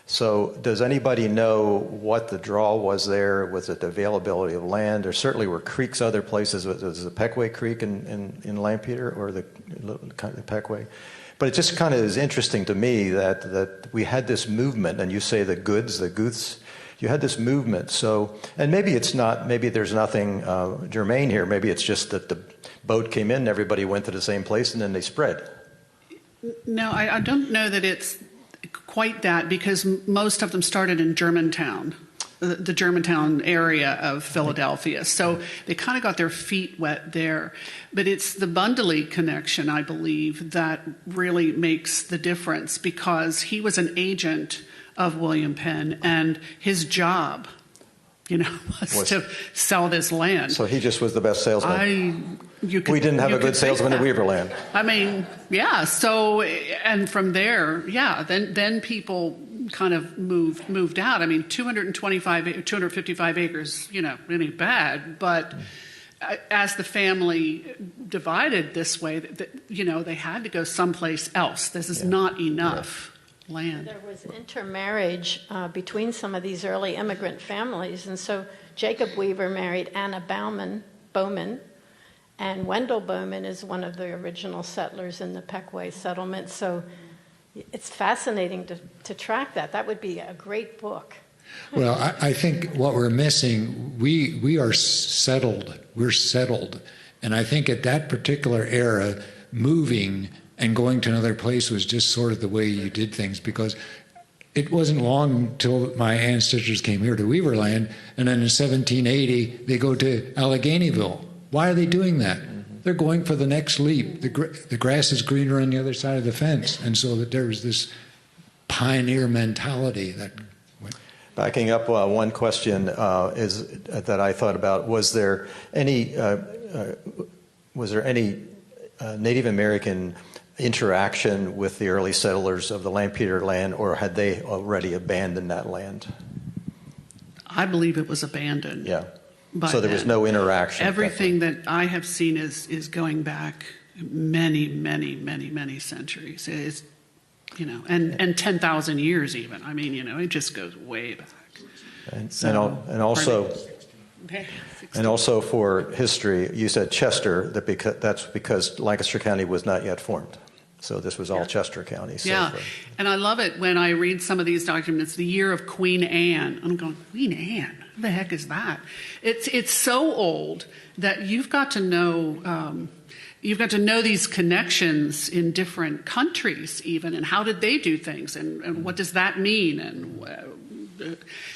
So does anybody know what the draw was there? Was it the availability of land? There certainly were creeks other places. Was the Peckway Creek in Lampeter, or the Peckway? But it just kind of is interesting to me that we had this movement, and you say the Gooths, you had this movement. So, and maybe it's not, maybe there's nothing germane here. Maybe it's just that the boat came in, everybody went to the same place, and then they spread. No, I don't know that it's quite that, because most of them started in Germantown, the Germantown area of Philadelphia. So they kind of got their feet wet there. But it's the Bundley connection, I believe, that really makes the difference, because he was an agent of William Penn, and his job, was to sell this land. So he just was the best salesman. We didn't have a good salesman in Weaverland. I mean, yeah. So, and from there, yeah, then people kind of moved out. I mean, 255 acres, really bad. But as the family divided this way, they had to go someplace else. This is not enough land. There was intermarriage between some of these early immigrant families. And so Jacob Weaver married Anna Bowman. And Wendell Bowman is one of the original settlers in the Peckway settlement. So it's fascinating to track that. That would be a great book. Well, I think what we're missing, we are settled. We're settled And I think at that particular era, moving and going to another place was just sort of the way you did things, because it wasn't long until my ancestors came here to Weaverland, and then in 1780 they go to Alleghenyville. Why are they doing that? They're going for the next leap. The grass is greener on the other side of the fence, and so that there was this pioneer mentality that went. Backing up, one question is that I thought about: was there any Native American interaction with the early settlers of the Lampeter land, or had they already abandoned that land? I believe it was abandoned. Yeah. by So there was then. no interaction. Everything that I have seen is going back many, many, many, many centuries. It's, and 10,000 years even. I mean, it just goes way back. And also for history, you said Chester, that's because Lancaster County was not yet formed. So this was all Chester County. So Yeah, and I love it when I read some of these documents, the year of Queen Anne. I'm going, Queen Anne? Who the heck is that? It's so old that you've got to know these connections in different countries even, and how did they do things, and what does that mean? And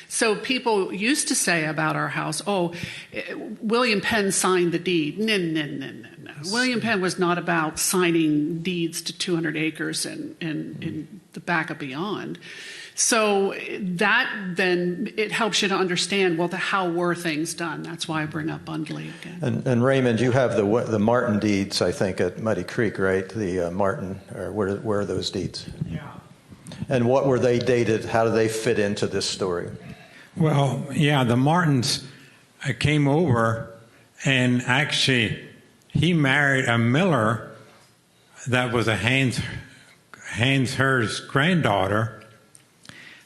so people used to say about our house, William Penn signed the deed. No. William Penn was not about signing deeds to 200 acres in the back of beyond. So that then it helps you to understand, how were things done? That's why I bring up Bundley again. And Raymond, you have the Martin deeds, I think, at Muddy Creek, right? The Martin, or where are those deeds? Yeah. And what were they dated? How do they fit into this story? Well, yeah, the Martins came over, and actually he married a miller that was a Hans Her's granddaughter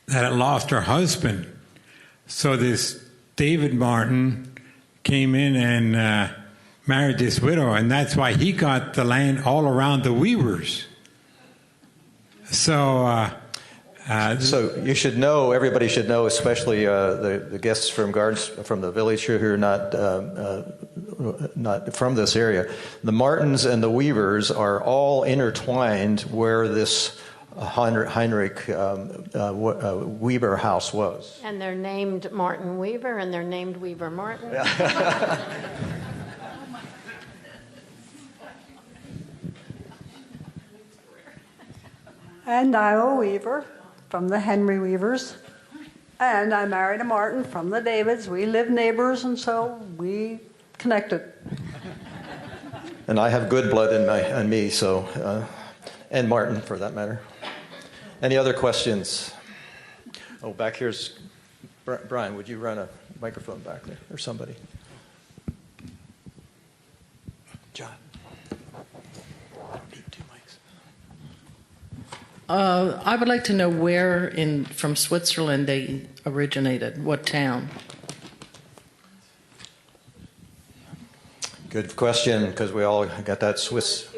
that had lost her husband. So this David Martin came in and married this widow, and that's why he got the land all around the Weavers. So you should know, everybody should know, especially the guests from the village who are not from this area. The Martins and the Weavers are all intertwined where this Heinrich Weber house was. And they're named Martin Weaver, and they're named Weaver Martin. And I'm a Weaver from the Henry Weavers. And I married a Martin from the Davids. We live neighbors, and so we connected. And I have good blood in me, so, and Martin for that matter. Any other questions? Oh, back here's Brian. Would you run a microphone back there, or somebody? John. Need two mics. I would like to know where from Switzerland they originated, what town? Good question, because we all got that Swiss.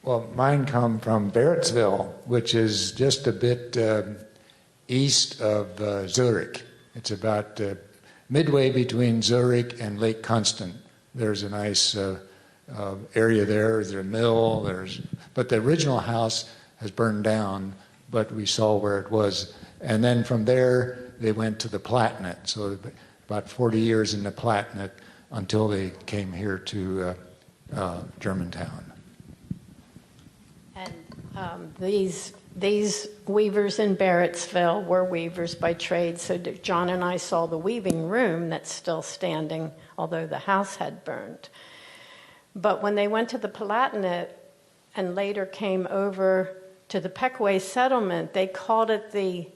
Well, mine come from Barrettsville, which is just a bit east of Zurich. It's about midway between Zurich and Lake Constant. There's a nice area there. There's a mill. But the original house has burned down, but we saw where it was. And then from there, they went to the Palatinate. So about 40 years in the Palatinate until they came here to Germantown. And these weavers in Barrettsville were weavers by trade. So John and I saw the weaving room that's still standing, although the house had burned. But when they went to the Palatinate and later came over to the Peckway settlement, they called it the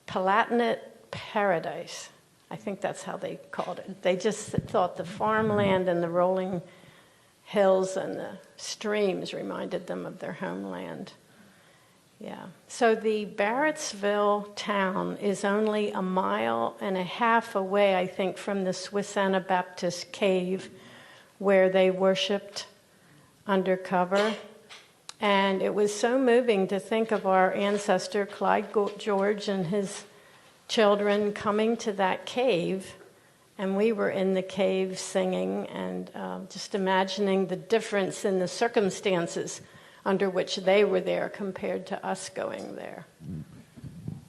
Palatinate Paradise. I think that's how they called it. They just thought the farmland and the rolling hills and the streams reminded them of their homeland. Yeah. So the Barrettsville town is only 1.5 miles away, I think, from the Swiss Anabaptist cave where they worshipped undercover. And it was so moving to think of our ancestor, Clyde George, and his children coming to that cave. And we were in the cave singing and just imagining the difference in the circumstances under which they were there compared to us going there.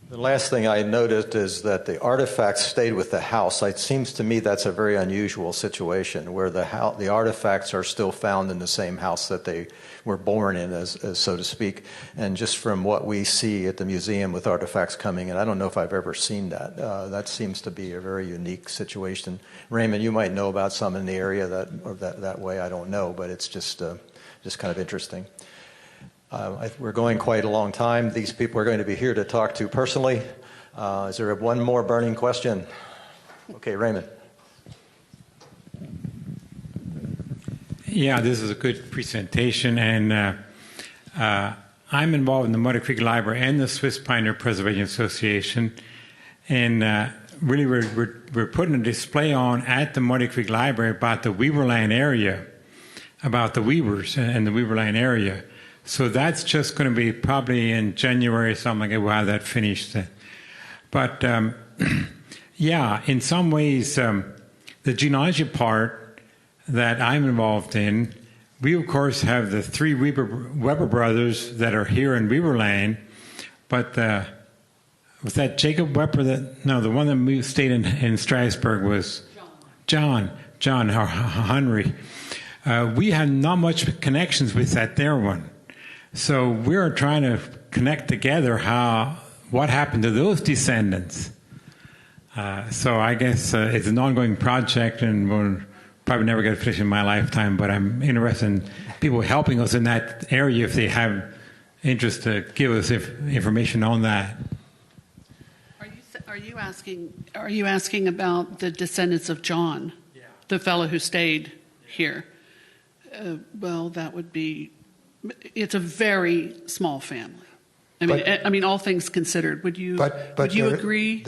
The last thing I noticed is that the artifacts stayed with the house. It seems to me that's a very unusual situation where the artifacts are still found in the same house that they were born in, as so to speak. And just from what we see at the museum with artifacts coming in, I don't know if I've ever seen that. That seems to be a very unique situation. Raymond, you might know about some in the area that way. I don't know, but it's just kind of interesting. We're going quite a long time. These people are going to be here to talk to personally. Is there one more burning question? Okay, Raymond. Yeah, this is a good presentation, and I'm involved in the Muddy Creek Library and the Swiss Pioneer Preservation Association, and really we're putting a display on at the Muddy Creek Library about the Weaverland area, about the Weavers and the Weaverland area. So that's just going to be probably in January or something like that. We'll have that finished. But yeah, in some ways, the genealogy part that I'm involved in, we of course have the three Weber brothers that are here in Weaverland. But was that Jacob Weber? The one that stayed in Strasbourg was John Henry. We have not much connections with that there one. So we're trying to connect together what happened to those descendants. So I guess it's an ongoing project, and we'll probably never get finished in my lifetime. But I'm interested in people helping us in that area if they have interest to give us information on that. Are you asking about the descendants of John, the fellow who stayed here? Well, that would be. It's a very small family. I mean, all things considered, would you agree?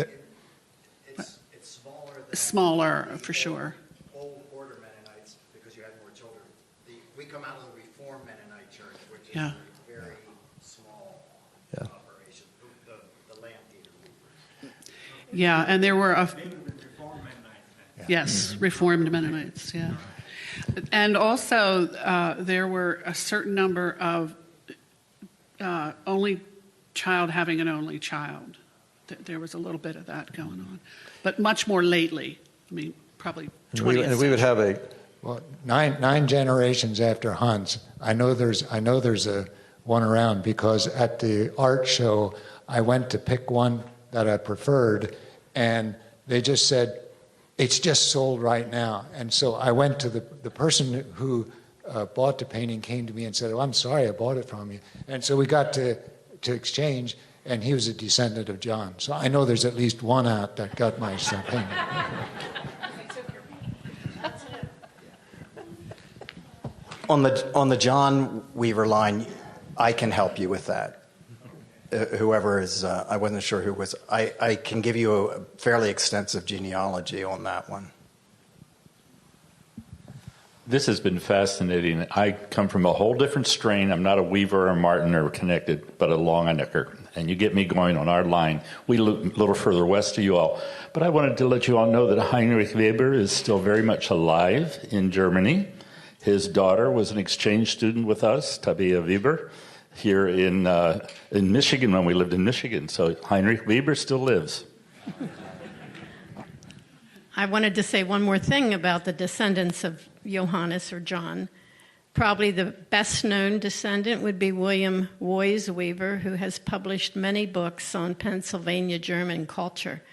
It's smaller. Smaller, for sure. Old Order Mennonites, because you had more children. We come out of the Reformed Mennonite Church, which is a very small operation. The Lampeter. Yeah, and there were Reformed Mennonites. Yeah. And also, there were a certain number of only child having an only child. There was a little bit of that going on, but much more lately. I mean, probably 20th And we would have nine generations after Hans. I know there's a one around, because at the art show I went to pick one that I preferred, and they just said, it's just sold right now. And so I went to the person who bought the painting came to me and said, oh, I'm sorry, I bought it from you. And so we got to exchange, and he was a descendant of John. So I know there's at least one out that got my painting. On the John Weaver line, I can help you with that. Whoever is, I wasn't sure who was. I can give you a fairly extensive genealogy on that one. This has been fascinating. I come from a whole different strain. I'm not a Weaver or Martin or connected, but a Longenecker. And you get me going on our line. We live a little further west of you all. But I wanted to let you all know that Heinrich Weber is still very much alive in Germany. His daughter was an exchange student with us, Tabea Weber, here in Michigan when we lived in Michigan. So Heinrich Weber still lives. I wanted to say one more thing about the descendants of Johannes or John. Probably the best known descendant would be William Woys Weaver, who has published many books on Pennsylvania German culture,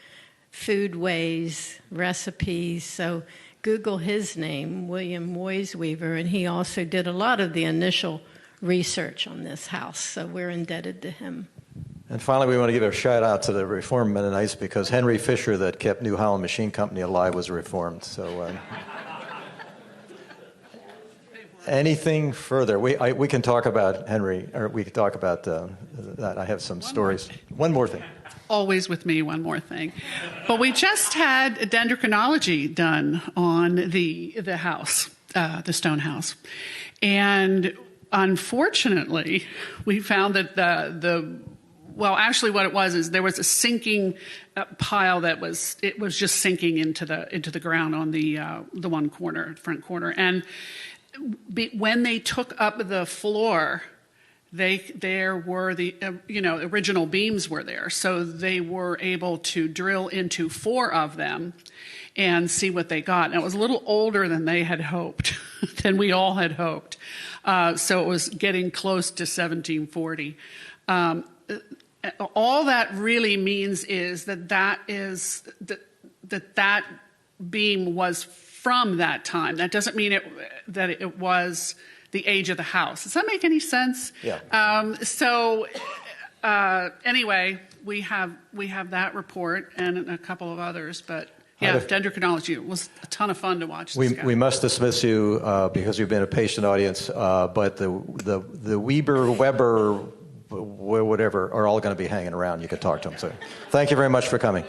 food ways, recipes. So Google his name, William Woys Weaver, and he also did a lot of the initial research on this house, so we're indebted to him. And finally, we want to give a shout out to the Reformed Mennonites, because Henry Fisher, that kept New Holland Machine Company alive, was Reformed. So, anything further? We can talk about Henry, or we can talk about that. I have some stories. One more thing. Always with me, one more thing. But we just had a dendrochronology done on the house, the stone house. And unfortunately, we found that well, actually, what it was is there was a sinking pile that was just sinking into the ground on the one corner, front corner, and when they took up the floor, there were the original beams were there, so they were able to drill into 4 of them and see what they got. And it was a little older than they had hoped, than we all had hoped. So it was getting close to 1740. All that really means is that beam was from that time. That doesn't mean that it was the age of the house. Does that make any sense? Yeah. Anyway, we have that report and a couple of others, but yeah, dendrochronology. It was a ton of fun to watch. We must dismiss you because you've been a patient audience, but the Weber, Weber, whatever, are all going to be hanging around. You could talk to them. So thank you very much for coming.